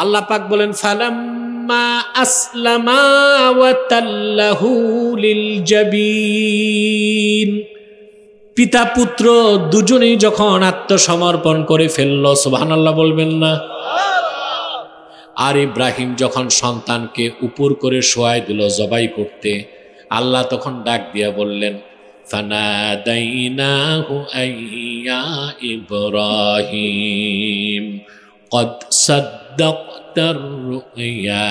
আল্লাহ পাক বলেন, ফালাম্মা আসলামা ওয়া তাল্লাহু লিল জাবিন। পিতা পুত্র দুজনেই যখন আত্মসমর্পণ করে ফেলল, সুবহানাল্লাহ বলবেন না? আর ইব্রাহিম যখন সন্তানকে উপর করে শোয়াই দিল জবাই করতে, আল্লাহ তখন ডাক দিয়া বললেন, ফানাদাইনাহু আইয়া ইব্রাহিম কদ সাদ্দাকতার রুয়া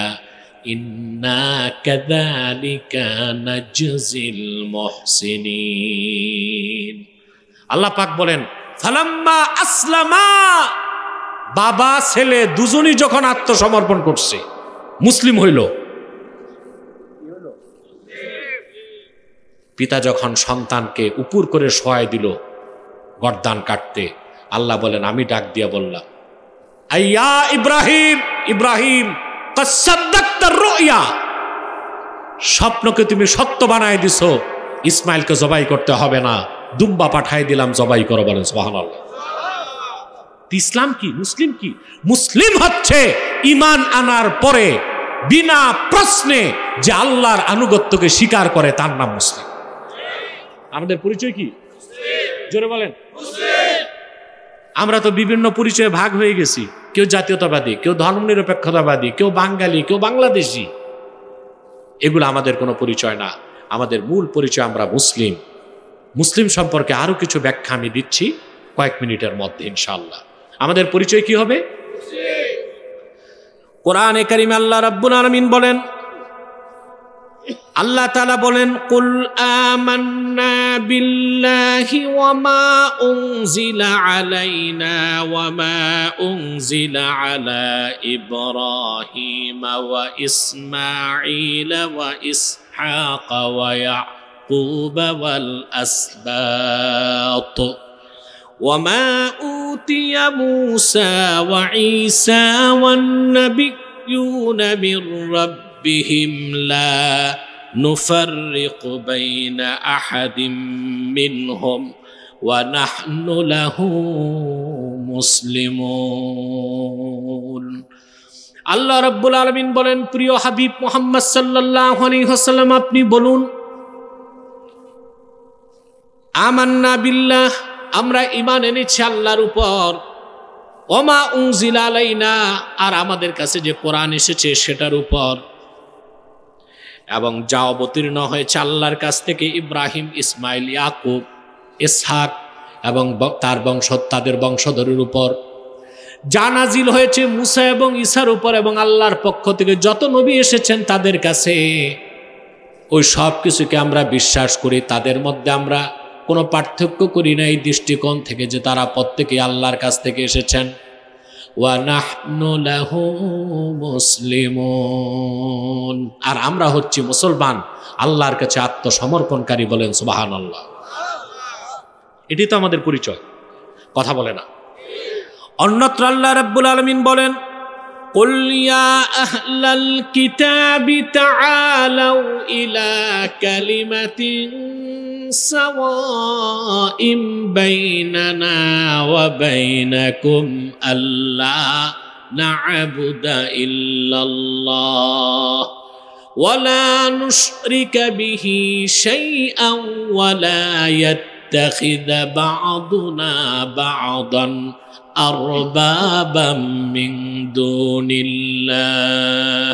ইন্না কাযালিকা নাজজিল মুহসিনিন। আল্লাহ পাক বলেন, ফালাম্মা আসলামা, বাবা ছেলে দুজনই যখন আত্মসমর্পণ করছে, মুসলিম হইল। পিতা যখন সন্তানকে উপর করে শোয়াই দিল গর্দান কাটতে, আল্লাহ বলেন, আমি ডাক দিয়া বললাম, আইয়া ইব্রাহিম, ইব্রাহিম কদ সাদ্দাকতার রুয়া, স্বপ্নকে তুমি সত্য বানায় দিছো, ইসমাইলকে জবাই করতে হবে না, দুম্বা পাঠাই দিলাম জবাই করো। বলেন সুবহানাল্লাহ। ইসলাম কি, মুসলিম কি? মুসলিম হচ্ছে ঈমান আনার পরে বিনা প্রশ্নে যে আল্লাহর আনুগত্যকে স্বীকার করে, তার নাম মুসলিম। আমাদের পরিচয় কি? জোরে বলেন। আমরা তো বিভিন্ন পরিচয়ে ভাগ হয়ে গেছি, কেউ জাতীয়তাবাদী, কেউ ধর্মনিরপেক্ষতাবাদী, কেউ বাঙালি, কেউ বাংলাদেশি। এগুলো আমাদের কোনো পরিচয় না। আমাদের মূল পরিচয় আমরা মুসলিম। মুসলিম সম্পর্কে আরো কিছু ব্যাখ্যা আমি দিচ্ছি কয়েক মিনিটের মধ্যে ইনশাআল্লাহ। আমাদের পরিচয় কি হবে? কোরআনে কারিমে আল্লাহ রাব্বুল আলামিন বলেন, আল্লাহ তাআলা বলেন, কুল আমান্না বিল্লাহি ওয়া মা উনজিলা আলাইনা ওয়া মা উনজিলা আলা ইব্রাহিম ওয়া ইসমাঈল ওয়া ইসহাক ওয়া ইয়াকুব ওয়াল আসবাত وما أوتي موسى وعيسى والنبيون من ربهم لا نفرق بين أحد منهم ونحن له مسلمون। আল্লাহ রাব্বুল আলামিন বলেন, প্রিয় হাবিব মুহাম্মদ সাল্লাল্লাহু আলাইহি ওয়াসাল্লাম, আপনি বলুন, আমান্না বিল্লাহ, আমরা ঈমান এনেছি আল্লাহর উপর, ওমা উনজিলা আলাইনা, আর আমাদের কাছে যে কোরআন এসেছে সেটার উপর, এবং যা অবতীর্ণ হয়েছে আল্লাহর কাছ থেকে ইব্রাহিম, ইসমাইল, ইয়াকুব, ইসহাক এবং তাদের বংশধরের উপর, যা নাজিল হয়েছে মুসা এবং ঈসার উপর এবং আল্লাহর পক্ষ থেকে যত নবী এসেছেন তাদের কাছে, ওই সব কিছুকে আমরা বিশ্বাস করি। তাদের মধ্যে আমরা কোনো পার্থক্য করি না এই দৃষ্টিকোণ থেকে যে তারা প্রত্যেকে আল্লাহর কাছ থেকে এসেছেন। ওয়া নাহনু লাহু মুসলিমুন, আর আমরা হচ্ছি মুসলমান, আল্লাহর কাছে আত্মসমর্পণকারী। বলেন সুবহানাল্লাহ। এটি তো আমাদের পরিচয়, কথা বলে না। অন্যত্র আল্লাহ রাব্বুল আলামিন বলেন, কুল ইয়া আহলাল কিতাবি তাআলাউ ইলা কালিমাতিন সাওয়াইম বাইনানা ওয়া বাইনাকুম আল্লা না'বুদা ইল্লাল্লাহ ওয়া লা নুশরিকা বিহি শাইআন ওয়া লা ইয়াত্তাখিযা বা'দুনা বা'দান আরবাবাম মিন দুনিল্লাহ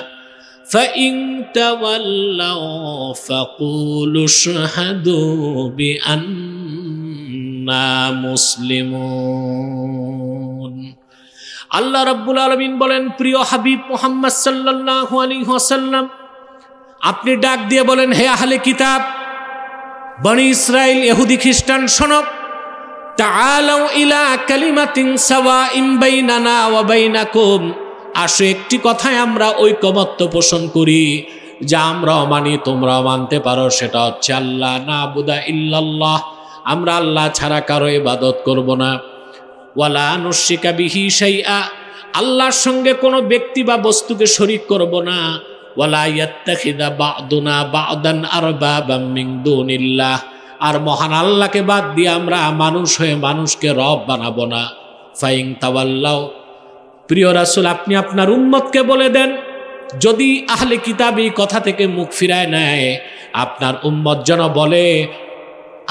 فإن تولوا فقولوا اشهدوا بأننا مسلمون। আল্লাহ রাব্বুল আলামিন বলেন, প্রিয় হাবিব মুহাম্মদ সাল্লাল্লাহু আলাইহি ওয়াসাল্লাম, আপনি ডাক দিয়ে বলেন, হে আহলে কিতাব, বনি ইসরাইল, ইহুদি খ্রিস্টান, শোনো, তাআলাউ ইলা কালিমাতিন সাওয়াইম বাইনানা ওয়া বাইনাকুম, আসো একটি কথায় আমরা ঐকমত্য পোষণ করি, যা আমরাও মানি তোমরাও মানতে পারো, সেটা হচ্ছে আল্লাহ না'বুদা ইল্লাল্লাহ, আমরা আল্লাহ ছাড়া কারো ইবাদত করব না, ওয়ালা নুশরিকা বিহি শাইআ, আল্লাহর সঙ্গে কোনো ব্যক্তি বা বস্তুকে শরীক করব না, ওয়ালা ইয়াত্তাখিযা বা'দুনা বা'দান আরবাবাম মিন দুনিল্লাহ, আর মহান আল্লাহকে বাদ দিয়ে আমরা মানুষ হয়ে মানুষকে রব বানাবো না। ফাইন তাওয়াল্লাও, প্রিয় রাসূল, আপনি আপনার উম্মতকে বলে দেন, যদি আহলে কিতাব এই কথা থেকে মুখ ফিরায় নেয়, আপনার উম্মত যেন বলে,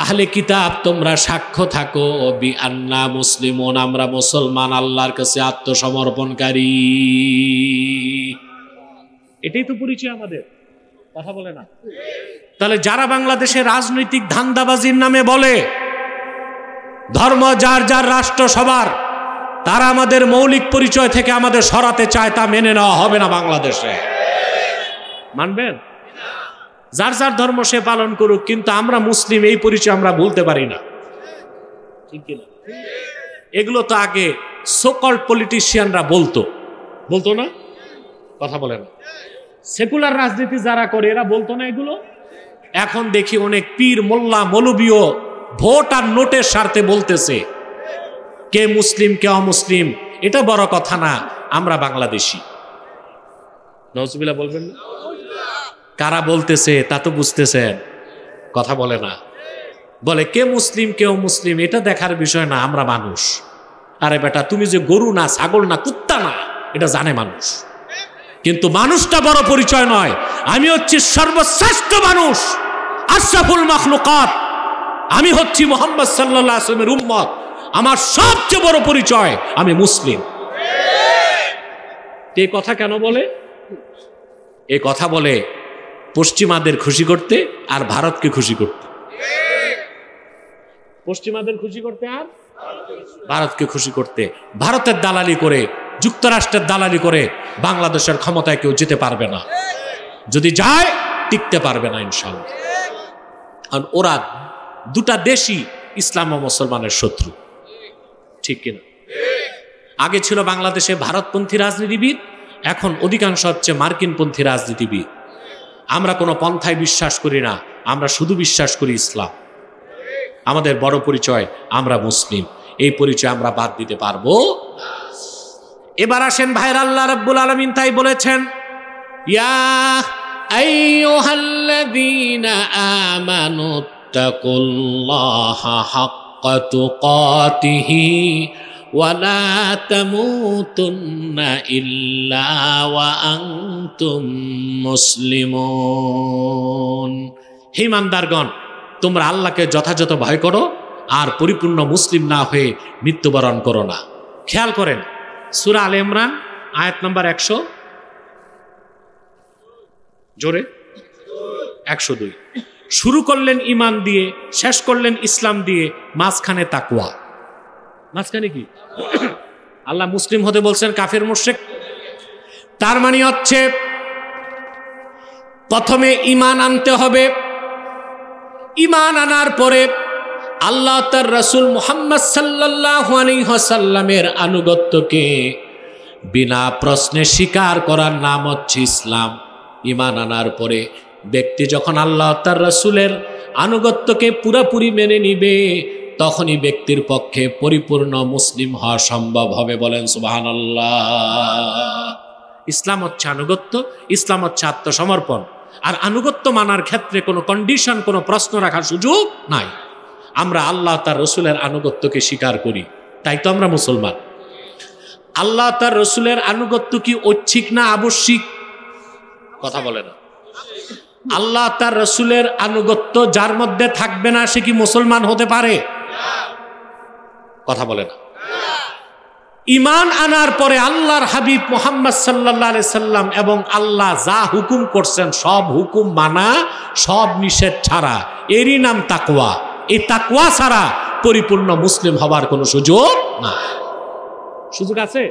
আহলে কিতাব তোমরা সাক্ষ্য থাকো বি আন্না মুসলিমুন, আমরা মুসলমান, আল্লাহর কাছে আত্মসমর্পণকারী। এটাই তো পরিচয় আমাদের, কথা বলে না? তাহলে যারা বাংলাদেশে রাজনৈতিক ধান্দাবাজির নামে বলে ধর্ম যার যার, রাষ্ট্র সবার, তারা আমাদের মৌলিক পরিচয় থেকে আমাদের সরাতে চায়, তা মেনে নেওয়া হবে না বাংলাদেশে। মানবেন? যার যার ধর্ম সে পালন করুক, কিন্তু আমরা মুসলিম এই পরিচয় আমরা ভুলতে পারি না, ঠিক কিনা? এগুলো তো আগে সোকল্ড পলিটিশিয়ানরা বলতো না, কথা বলে না? সেকুলার রাজনীতি যারা করে এরা বলতো না এগুলো। এখন দেখি অনেক পীর মোল্লা মৌলবীও ভোট আর নোটের স্বার্থে বলতেছে কে মুসলিম কে অমুসলিম। এটা বড় কথা না, আমরা বাংলাদেশি। নওজুবিল্লাহ বলবেন না? কারা বলতেছে তা তো বুঝতেছেন, কথা বলে না? বলে কে মুসলিম কে অমুসলিম এটা দেখার বিষয় না, আমরা মানুষ। আরে বেটা, তুমি যে গরু না, ছাগল না, কুত্তা না, এটা জানে মানুষ। কিন্তু মানুষটা বড় পরিচয় নয়। আমি হচ্ছি সর্বশ্রেষ্ঠ মানুষ, আশরাফুল মাখলুকাত। আমি হচ্ছি মুহাম্মদ সাল্লাল্লাহু আলাইহি ওয়াসাল্লামের উম্মত। আমার সবচেয়ে বড় পরিচয় আমি মুসলিম। এই কথা কেন বলে? এই কথা বলে পশ্চিমাদের খুশি করতে আর ভারতকে খুশি করতে। পশ্চিমাদের খুশি করতে আর ভারতকে খুশি করতে। ভারতের দালালি করে, যুক্তরাষ্ট্রের দালালি করে বাংলাদেশের ক্ষমতায় কেউ যেতে পারবে না। যদি যায় টিকতে পারবে না ইনশাআল্লাহ। কারণ ওরা দুটা দেশই ইসলাম ও মুসলমানের শত্রু, ঠিক কিনা? আগে ছিল বাংলাদেশে ভারতপন্থী রাজনীতিবিদ, এখন অধিকাংশ হচ্ছে মার্কিনপন্থী রাজনীতিবিদ। আমরা কোনো পন্থায় বিশ্বাস করি না, আমরা শুধু বিশ্বাস করি ইসলাম। আমাদের বড় পরিচয় আমরা মুসলিম, এই পরিচয় আমরা বাদ দিতে পারবো। এবার আসেন ভাইরা, আল্লাহ রাব্বুল আলামিন তাই বলেছেন, ইয়া আইয়ুহাল্লাযীনা আমানু তাকুল্লাহা হাক্কা তুকাতিহি ওয়া লা তামুতুন্না ইল্লা ওয়া আনতুম মুসলিমুন। হে ইমানদারগণ, তোমরা আল্লাহকে যথাযথ ভয় করো আর পরিপূর্ণ মুসলিম না হয়ে মৃত্যুবরণ করো না। খেয়াল করেন সূরা আলে ইমরান আয়াত নাম্বার 100, জোরে 102। শুরু করলেন ঈমান দিয়ে, শেষ করলেন ইসলাম দিয়ে, মাঝখানে তাকওয়া। মাঝখানে কি? আল্লাহ মুসলিম হতে বলছেন কাফের মুশরিক। তার মানে হচ্ছে প্রথমে ঈমান আনতে হবে, ঈমান আনার পরে আল্লাহ তার রাসূল মুহাম্মদ সাল্লাল্লাহু আলাইহি ওয়াসাল্লামের আনুগত্যকে বিনা প্রশ্নে স্বীকার করার নাম হচ্ছে ইসলাম। ঈমান আনার পরে ব্যক্তি যখন আল্লাহ তার রাসূলের আনুগত্যকে পুরোপুরি মেনে নিবে, তখনই ব্যক্তির পক্ষে পরিপূর্ণ মুসলিম হওয়া সম্ভব হবে। বলেন সুবহানাল্লাহ। ইসলাম হচ্ছে আনুগত্য, ইসলাম হচ্ছে আত্মসমর্পণ। আর আনুগত্য মানার ক্ষেত্রে কোনো কন্ডিশন, কোনো প্রশ্ন রাখার সুযোগ নাই। আমরা আল্লাহ তার রসুলের আনুগত্যকে স্বীকার করি, তাই তো আমরা মুসলমান। আল্লাহ তার রসুলের আনুগত্য কি ঐচ্ছিক না আবশ্যিক? কথা বলে না। আল্লাহ তার রসুলের আনুগত্য যার মধ্যে থাকবে না সে কি মুসলমান হতে পারে? কথা বলে না। ঈমান আনার পরে আল্লাহর হাবিব মুহাম্মদ সাল্লাল্লাহু আলাইহি সাল্লাম এবং আল্লাহ যা হুকুম করছেন সব হুকুম মানা, সব নিষেধ ছাড়া, এরই নাম তাকওয়া। এই তাকওয়া ছাড়া পরিপূর্ণ মুসলিম হবার কোনো সুযোগ না। সুযোগ আছে?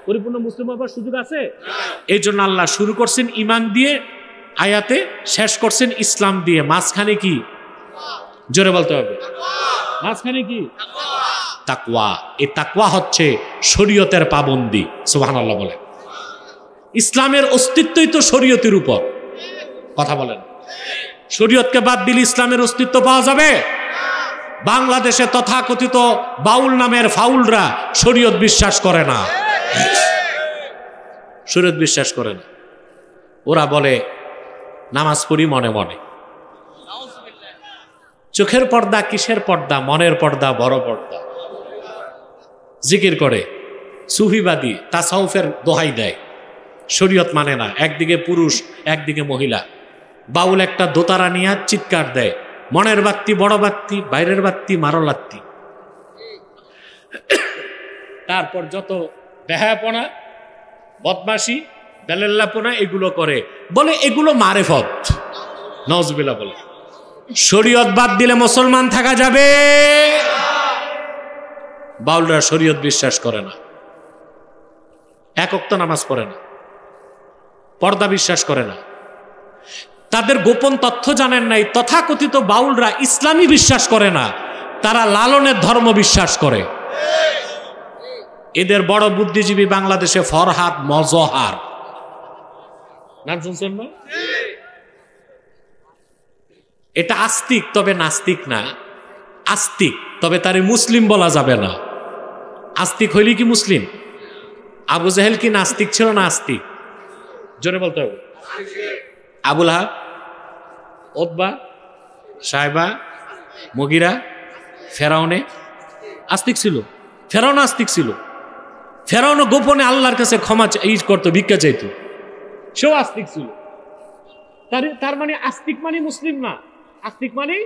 পরিপূর্ণ মুসলিম হবার সুযোগ আছে? এই জন্য আল্লাহ শুরু করছেন ঈমান দিয়ে আয়াতে, শেষ করছেন ইসলাম দিয়ে। মাঝখানে কি? জোরে বলতে হবে। মাঝখানে কি? তাকওয়া। এই তাকওয়া হচ্ছে শরীয়তের পাবন্দি। সুবহানাল্লাহ বলে। ইসলামের অস্তিত্বই তো শরীয়তের উপর। কথা বলেন। শরীয়তকে বাদ দিলে ইসলামের অস্তিত্ব পাওয়া যাবে? বাংলাদেশে তথাকথিত বাউল নামের ফাউলরা শরীয়ত বিশ্বাস করে না, শরীয়ত বিশ্বাস করে না। ওরা বলে নামাজ পড়ি মনে মনে। চোখের পর্দা কিসের পর্দা? মনের পর্দা, বড় পর্দা। জিকির করে, সুফিবাদী, তাসাউফের দোহাই দেয়, শরীয়ত মানে না। একদিকে পুরুষ, একদিকে মহিলা। বাউল একটা দোতারা নিয়ে চিৎকার দেয়, মনের বাত্তি বড় বাত্তি, বাইরের বাত্তি মারো লাত্তি। তারপর যত বেহায়াপনা, বদমাশি, বেলেল্লাপনা এগুলো করে, বলে এগুলো মারেফত। নওয়াজুবিল্লাহ বলে। শরীয়ত বাদ দিলে মুসলমান থাকা যাবে? বাউলরা শরীয়ত বিশ্বাস করে না, এক ওয়াক্ত নামাজ পড়ে না, পর্দা বিশ্বাস করে না, তাদের গোপন তথ্য জানেন নাই। তথাকথিত বাউলরা ইসলামী বিশ্বাস করে না, তারা লালনের ধর্ম বিশ্বাস করে। এদের বড় বুদ্ধিজীবী বাংলাদেশে ফরহাদ মজহার, নাম শুনছেন না? এটা আস্তিক, তবে নাস্তিক না। আস্তিক, তবে তারে মুসলিম বলা যাবে না। আস্তিক হইলে কি মুসলিম? আবু জাহেল কি নাস্তিক ছিল না আস্তিক? জোরে বলতে হবে। আবুল আহাব, উতবা, সাইবা, মুগিরা, ফেরাউনে আস্তিক ছিল। ফেরাউন আস্তিক ছিল। ফেরাউন গোপনে আল্লাহর কাছে ক্ষমা করতো, ভিক্ষা চাইতো, সেও আস্তিক ছিল। তার মানে আস্তিক মানে মুসলিম না, আস্তিক মানে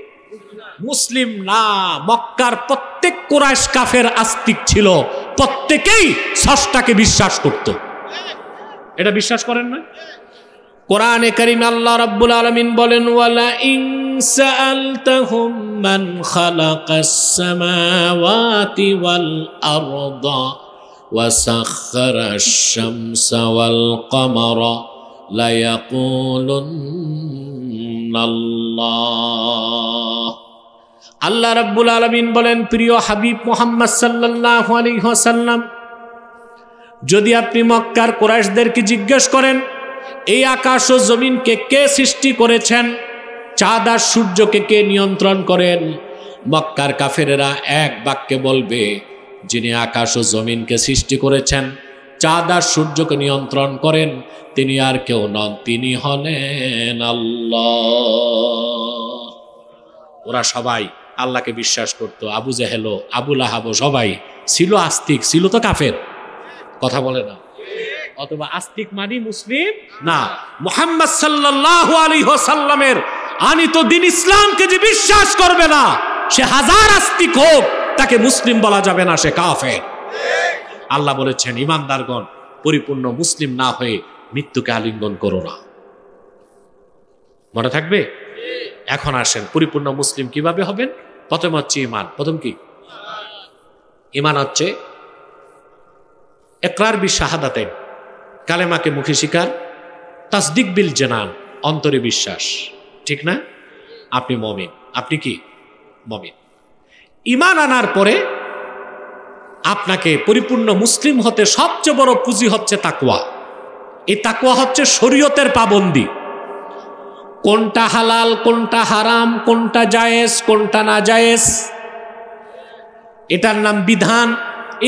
মুসলিম না। মক্কার প্রত্যেক কুরাইশ কাফের আস্তিক ছিল, প্রত্যেকেই স্রষ্টাকে বিশ্বাস করত। এটা বিশ্বাস করেন না? কোরআনে কারীম আল্লাহ রাব্বুল আলামিন বলেন, ওয়ালা ইন সাআলতাহুম মান খালাকাস সামাওয়াতি ওয়াল আরদা ওয়া সাখখারাশ শামসা ওয়াল কমারা লা ইয়াকুলুন্না আল্লাহ। আল্লাহ রাব্বুল আলামিন বলেন, প্রিয় হাবিব মুহাম্মদ সাল্লাল্লাহু আলাইহি ওয়াসাল্লাম, যদি আপনি মক্কার কুরাইশদেরকে জিজ্ঞেস করেন এই আকাশ ও জমিনকে কে সৃষ্টি করেছেন, চাঁদ আর সূর্যকে কে নিয়ন্ত্রণ করেন, মক্কার কাফেরেরা এক বাক্যে বলবে, যিনি আকাশ ও জমিনকে সৃষ্টি করেছেন, চাঁদ আর সূর্যকে নিয়ন্ত্রণ করেন, তিনি আর কেউ নন, তিনি হলেন আল্লাহ। ওরা সবাই আল্লাহকে বিশ্বাস করত। আবু জাহেল, আবুল আহাব সবাই ছিল আস্তিক, ছিল তো কাফের। কথা বলে না? অথবা আস্তিক মানি মুসলিম না। মুহাম্মদ সাল্লাল্লাহু আলাইহি ওয়াসাল্লামের আনিত দ্বীন ইসলামকে যে বিশ্বাস করবে না, সে হাজার আস্তিক হোক, তাকে মুসলিম বলা যাবে না, সে কাফের। আল্লাহ বলেছেন, ঈমানদারগণ পরিপূর্ণ মুসলিম না হয়ে মৃত্যুকে আলিঙ্গন করো না। মনে থাকবে? এখন আসেন, পরিপূর্ণ মুসলিম কিভাবে হবেন? প্রথম হচ্ছে ঈমান। প্রথম কি? ঈমান হচ্ছে ইকরার বিশ-শাহাদাতাইন, কালেমাকে মুখে স্বীকার, তাসদিক বিল জানান, অন্তরে বিশ্বাস। ঠিক না? আপনি মুমিন। আপনি কি? মুমিন। ঈমান আনার পরে আপনাকে পরিপূর্ণ মুসলিম হতে সবচেয়ে বড় পুঁজি হচ্ছে তাকওয়া। এই তাকওয়া হচ্ছে শরীয়তের পাবন্দি। কোনটা হালাল, কোনটা হারাম, কোনটা জায়েজ, কোনটা না জায়েজ, এটার নাম বিধান।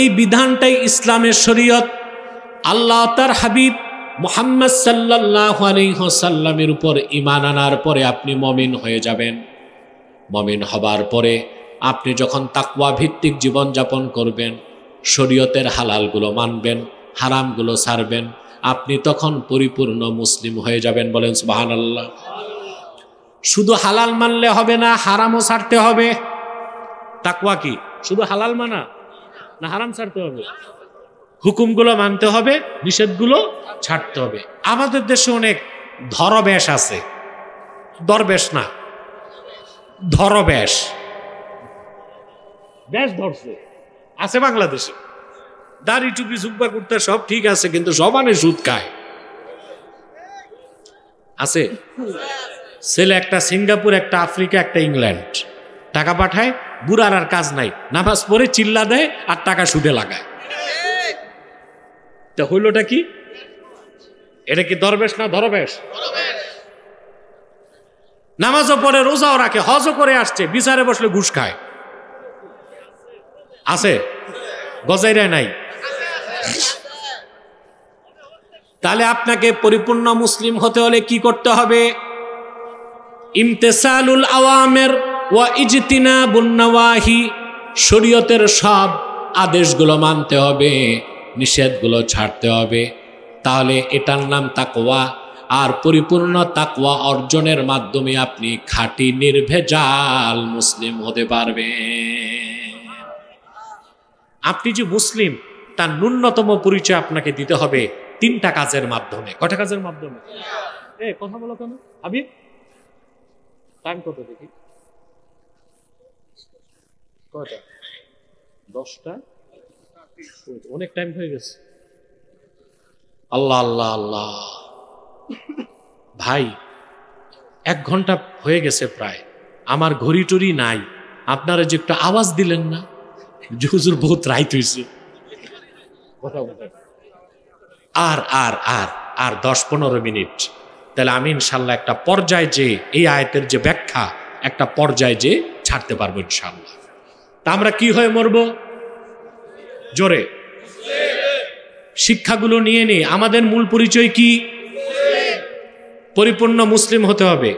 এই বিধানটাই ইসলামের শরীয়ত। আল্লাহ তার হাবিব মুহাম্মদ সাল্লাল্লাহু আলাইহি ওয়াসাল্লামের উপর ঈমান আনার পরে আপনি মুমিন হয়ে যাবেন। মুমিন হবার পরে আপনি যখন তাকওয়া ভিত্তিক জীবন যাপন করবেন, শরীয়তের হালালগুলো মানবেন, হারামগুলো ছাড়বেন, আপনি তখন পরিপূর্ণ মুসলিম হয়ে যাবেন। বলেন সুবহানাল্লাহ। শুধু হালাল মানলে হবে না, হারামও ছাড়তে হবে। তাকওয়া কি শুধু হালাল মানা না, হারাম ছাড়তে হবে? হুকুমগুলো মানতে হবে, নিষেধগুলো ছাড়তে হবে। আমাদের দেশে অনেক ধরবেশ আছে, দরবেশ না, ধরবেশ, বেশ ধরছে আছে বাংলাদেশে। দাড়ি টুপি জুব্বা করতে সব ঠিক আছে, কিন্তু সবানে সুদ খায় আছে। ছেলে একটা সিঙ্গাপুর, একটা আফ্রিকা, একটা ইংল্যান্ড, টাকা পাঠায়, বুড়ার আর কাজ নাই, নামাজ পড়ে চিল্লা দেয় আর টাকা সুদে লাগায়। তা হইলটা কি? এটা কি দরবেশ না ধরবেশ? নামাজও পড়ে, রোজাও রাখে, হজও করে আসছে, বিচারে বসলে ঘুষ খায় আছে, গজাইরায় নাই। তাহলে আপনাকে পরিপূর্ণ মুসলিম হতে হলে কি করতে হবে? ইমতিসালুল আওয়ামির ওয়া ইজতিনাবুন নাওয়াহি, শরীয়তের সব আদেশগুলো মানতে হবে, নিষেধগুলো ছাড়তে হবে। তাহলে এটার নাম তাকওয়া। আর পরিপূর্ণ তাকওয়া অর্জনের মাধ্যমে আপনি খাঁটি নির্ভেজাল মুসলিম হতে পারবেন। আপনি যে মুসলিম তার ন্যূনতম পরিচয় আপনাকে দিতে হবে 3টা কাজের মাধ্যমে। কয়টা কাজের মাধ্যমে? কথা বলো কেন আবি? টাইম কত দেখি? কয়টা? 10টা। অনেক টাইম হয়ে গেছে। আল্লাহ আল্লাহ আল্লাহ, ভাই 1 ঘন্টা হয়ে গেছে প্রায়। আমার ঘড়ি টড়ি নাই, আপনারা যে একটু আওয়াজ দিলেন না, হুজুর বহুত রাইত হয়েছে। আর আর আর আর 10-15 মিনিট, তাহলে আমি ইনশাল্লাহ একটা পর্যায়ে যে এই আয়াতের যে ব্যাখ্যা একটা পর্যায়ে যে ছাড়তে পারবো ইনশাল্লাহ। তা আমরা কি হয়ে মরবো? জোরে শিক্ষাগুলো নিয়ে নিই। আমাদের মূল পরিচয় কি? পরিপূর্ণ মুসলিম হতে হবে।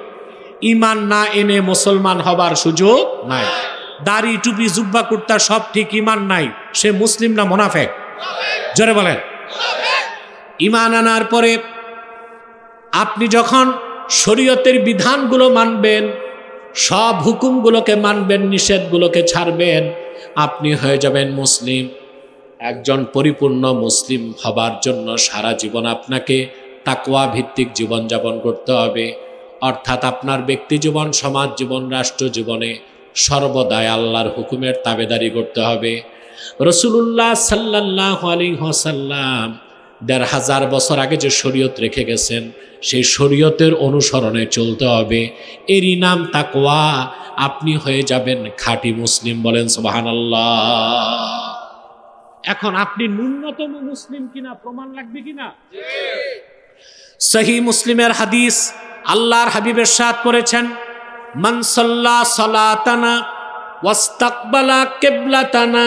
ঈমান না এনে মুসলমান হবার সুযোগ নাই। দাড়ি টুপি জুব্বা কুর্তা সব ঠিক, ঈমান নাই, সে মুসলিম না মুনাফিক? জোরে বলেন। ঈমান আনার পরে আপনি যখন শরীয়তের বিধানগুলো মানবেন, সব হুকুমগুলোকে মানবেন, নিষেধগুলোকে ছাড়বেন, আপনি হয়ে যাবেন মুসলিম। একজন পরিপূর্ণ মুসলিম হবার জন্য সারা জীবন আপনাকে তাকওয়া ভিত্তিক জীবনযাপন করতে হবে। অর্থাৎ আপনার ব্যক্তি জীবন, সমাজ জীবন, রাষ্ট্র জীবনে সর্বদাই আল্লাহর হুকুমের তাবেদারি করতে হবে। রাসূলুল্লাহ সাল্লাল্লাহু আলাইহি ওয়াসাল্লাম ১৫০০ বছর আগে যে শরীয়ত রেখে গেছেন, সেই শরীয়তের অনুসরণে চলতে হবে। এরই নাম তাকওয়া। আপনি হয়ে যাবেন খাঁটি মুসলিম। বলেন সুবহানাল্লাহ। এখন আপনি ন্যূনতম মুসলিম কিনা প্রমাণ লাগবে কিনা? সহিহ মুসলিমের হাদিস, আল্লাহর হাবিব ইরশাদ করেছেন, মান সাল্লা সালাতানা ওয়াস্তাকবালা কিবলাতানা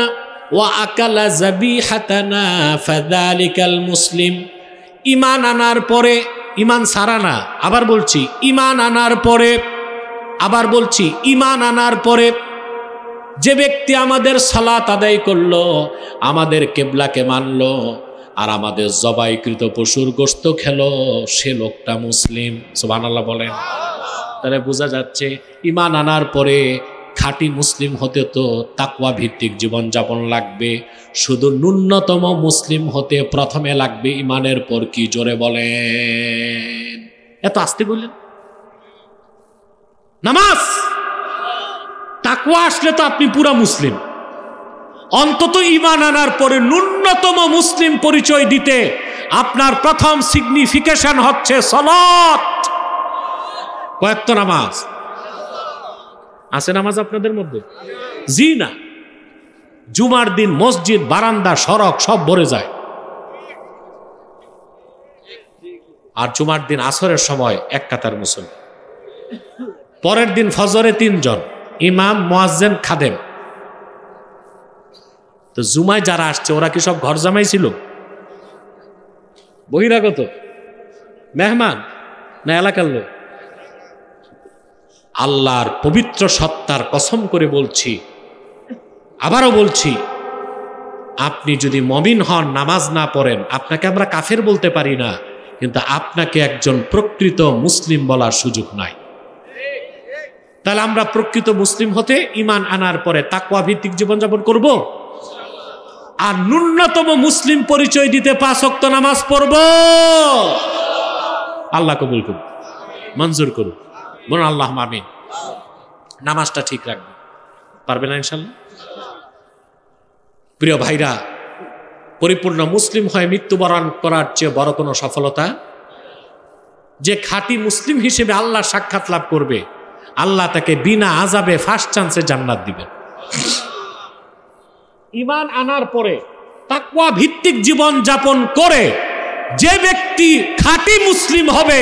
ওয়া আকালা যাবিহাতানা ফাযালিকাল মুসলিম। ঈমান আনার পরে, ঈমান সারা না, আবার বলছি ঈমান আনার পরে, আবার বলছি ঈমান আনার পরে যে ব্যক্তি আমাদের সালাত আদায় করলো, আমাদের কিবলাকে মানলো, আর আমাদের জবাইকৃত পশুর গোশত খেলো, সে লোকটা মুসলিম। সুবহানাল্লাহ বলেন। তাহলে বোঝা যাচ্ছে ঈমান আনার পরে খাঁটি মুসলিম হতে তো তাকওয়া ভিত্তিক জীবনযাপন লাগবে। শুধু ন্যূনতম মুসলিম হতে প্রথমে লাগবে ঈমানের পর কি? জোরে বলেন। এত আস্তে বললেন? নামাজ। তাকওয়া আসলে তো আপনি পুরা মুসলিম। অন্তত ঈমান আনার পরে ন্যূনতম মুসলিম পরিচয় দিতে আপনার প্রথম সিগনিফিকেশন হচ্ছে সালাত। কয়েক নামাজ আছে? নামাজ আপনাদের মধ্যে? জি না। জুমার দিন মসজিদ, বারান্দা, সড়ক সব ভরে যায়। আর জুমার দিন আসরের সময় 1 কাতার মুসল্লি, পরের দিন ফজরে 3 জন, ইমাম, মুয়াজ্জিন, খাদেম। তো জুমায় যারা আসছে ওরা কি সব ঘর জামাই ছিল? বহিরাগত মেহমান না এলাকার লোক? আল্লাহর পবিত্র সত্তার কসম করে বলছি, আবারও বলছি, আপনি যদি মুমিন হন, নামাজ না পড়েন, আপনাকে আমরা কাফের বলতে পারি না, কিন্তু আপনাকে একজন প্রকৃত মুসলিম বলার সুযোগ নাই। তাহলে আমরা প্রকৃত মুসলিম হতে ঈমান আনার পরে তাকওয়া ভিত্তিক জীবনযাপন করব, আর ন্যূনতম মুসলিম পরিচয় দিতে 5 ওয়াক্ত নামাজ পড়ব। আল্লাহ কবুল করুন, মঞ্জুর করুন। বলুন আল্লাহুম্মা আমিন। নামাজটা ঠিক রাখবেন, পারবে না ইনশাআল্লাহ? প্রিয় ভাইরা, পরিপূর্ণ মুসলিম হয়ে মৃত্যুবরণ করার চেয়ে বড় কোনো সফলতা, যে খাঁটি মুসলিম হিসেবে আল্লাহ সাক্ষাৎ লাভ করবে, আল্লাহ তাকে বিনা আযাবে ফার্স্ট চান্সে জান্নাত দিবেন। ঈমান আনার পরে তাকওয়া ভিত্তিক জীবন যাপন করে যে ব্যক্তি খাঁটি মুসলিম হবে,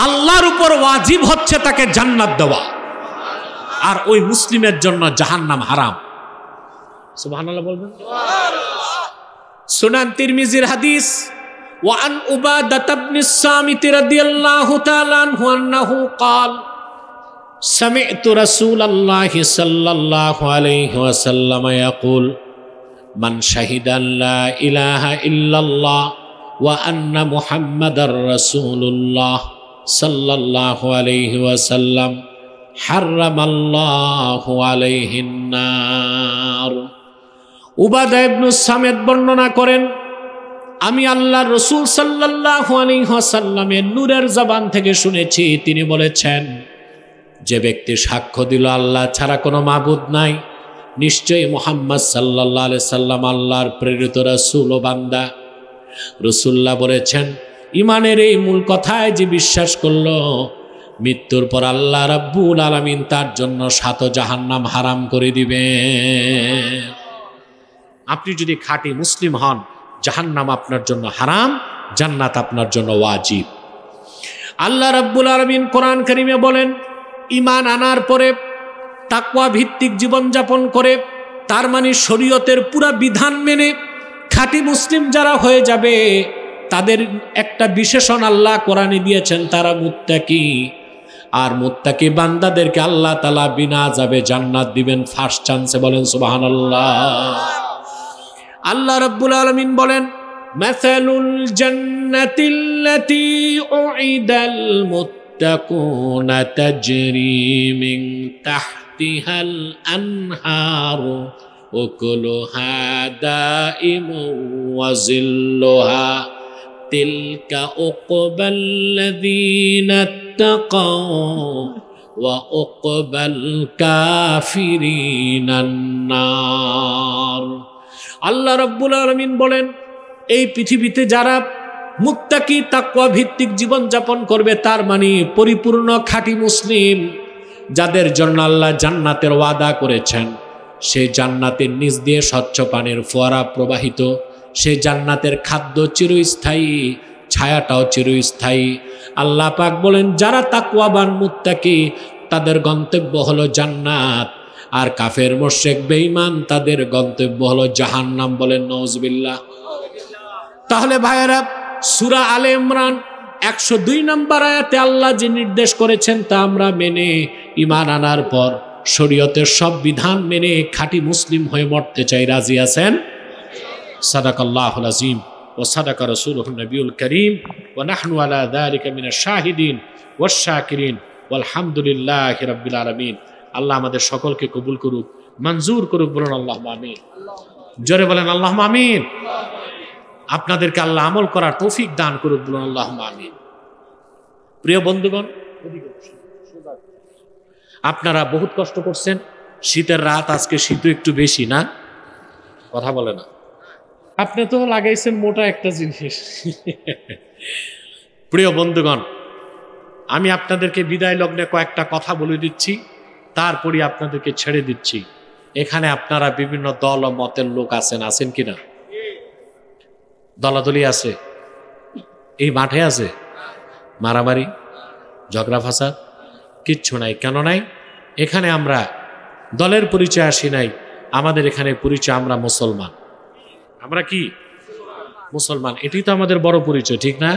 আল্লাহর উপর ওয়াজিব হচ্ছে তাকে জান্নাত দেওয়া, আর ওই মুসলিমের জন্য জাহান্নাম হারাম। সুবহানাল্লাহ বলবেন। সুনান তিরমিজির হাদিস, ওয়া আন উবাদাহ ইবনে সামিত রাদিয়াল্লাহু তাআলা আনহু আন্নাহু ক্বাল সামি'তু রাসূলাল্লাহি সাল্লাল্লাহু আলাইহি ওয়াসাল্লাম ইয়াকুল মান শাহিদা লা ইলাহা ইল্লাল্লাহ ওয়া আন্না মুহাম্মাদার রাসূলুল্লাহ সাল্লাল্লাহু আলাইহি ওয়াসাল্লাম হারামাল্লাহু আলাইহিন নার। উবাদা ইবনে সামিত বর্ণনা করেন, আমি আল্লাহর রাসূল সাল্লাল্লাহু আলাইহি ওয়াসাল্লামের নূরের জবান থেকে শুনেছি, তিনি বলেছেন, যে ব্যক্তি সাক্ষ্য দিল আল্লাহ ছাড়া কোনো মাবুদ নাই, নিশ্চয়ই মুহাম্মদ সাল্লাল্লাহু আলাইহি সাল্লাম আল্লাহর প্রেরিত রাসূল ও বান্দা। রাসূলুল্লাহ বলেছেন, ইমানের এই মূল কথায় যে বিশ্বাস করলো, মৃত্যুর পর আল্লাহ রাব্বুল আলামিন তার জন্য 7 জাহান্নাম হারাম করে দিবে। আপনি যদি খাঁটি মুসলিম হন, জাহান্নাম আপনার জন্য হারাম, জান্নাত আপনার জন্য ওয়াজিব। আল্লাহ রাব্বুল আলামিন কোরআন কারীমে বলেন, ঈমান আনার পরে তাকওয়া ভিত্তিক জীবনযাপন করে, তার মানে শরীয়তের পুরা বিধান মেনে খাঁটি মুসলিম যারা হয়ে যাবে, তাদের একটা বিশেষণ আল্লাহ কোরআনে দিয়েছেন, তারা মুত্তাকি। আর মুত্তাকি বান্দাদেরকে আল্লাহ তাআলা বিনা আযাবে জান্নাত দিবেন ফার্স্ট চান্সে। বলেন সুবহানাল্লাহ। আল্লাহ রাব্বুল আলামিন বলেন, মাসালুল জান্নাতিল্লাতী উইদাল মুত্তাকুনা তাজরি মিন তাহতিহাল আনহারু উকুলুহা দাইমু ওয়া জিল্লুহা তিলকা উকবাল্লাযীনা ইত্তাকাউ ওয়া উকবাল কাফিরিনান নার। আল্লাহ রাব্বুল আলামিন বলেন, এই পৃথিবীতে যারা মুত্তাকি তাকওয়া ভিত্তিক জীবন যাপন করবে, তার মানে পরিপূর্ণ খাঁটি মুসলিম, যাদের জন্য আল্লাহ জান্নাতের ওয়াদা করেছেন, সেই জান্নাতের নিচ দিয়ে স্বচ্ছ পানির ফোয়ারা প্রবাহিত, সেই জান্নাতের খাদ্য চিরস্থায়ী, ছায়াটাও চিরস্থায়ী। আল্লাহ পাক বলেন, যারা তাকওয়াবান মুত্তাকি তাদের গন্তব্য হলো জান্নাত, আর কাফের মুশরিক বেঈমান তাদের গন্তব্য হলো জাহান্নাম। বলেন নাউজুবিল্লাহ। তাহলে ভাইয়েরা, সূরা আলে ইমরান 102 নম্বর আয়াতে আল্লাহ যে নির্দেশ করেছেন তা আমরা মেনে ঈমান আনার পর শরীয়তের সব বিধান মেনে খাঁটি মুসলিম হয়ে মরতে চাই। রাজি আছেন? সাদাকাল্লাহুল আযীম ওয়া সাদাকা রাসূলুহুন নবিয়ুল কারীম ওয়া নাহনু আলা যালিকা মিনাশ শাহিদিন ওয়াশ শাকিরিন ওয়ালহামদুলিল্লাহি রাব্বিল আলামিন। আল্লাহ আমাদের সকলকে কবুল করুক, মঞ্জুর করুক। বলুন আল্লাহুম্মা আমিন। জোরে বলেন আল্লাহুম্মা আমিন। আপনাদেরকে আল্লাহ আমল করার তৌফিক দান করুক। বলুন আল্লাহুম্মা আমিন। প্রিয় বন্ধুগণ, আপনারা বহুত কষ্ট করছেন, শীতের রাত, আজকে শীত একটু বেশি না, কথা বলে না। আপনি তো লাগাইছেন মোটা একটা জিনিস। প্রিয় বন্ধুগণ, আমি আপনাদেরকে বিদায় লগ্নে কয়েকটা কথা বলে দিচ্ছি, তারপরে আপনাদেরকে ছেড়ে দিচ্ছি। এখানে আপনারা বিভিন্ন দল ও মতের লোক আছেন কিনা? দলাদলি আছে, এই মাঠে আছে, মারামারি ঝগড়া ফাসাদ কিচ্ছু নাই। কেন নাই? এখানে আমরা দলের পরিচয় আসি নাই, আমাদের এখানে পরিচয় আমরা মুসলমান। আমরা কি মুসলমান, এটাই তো আমাদের বড় পরিচয়, ঠিক না?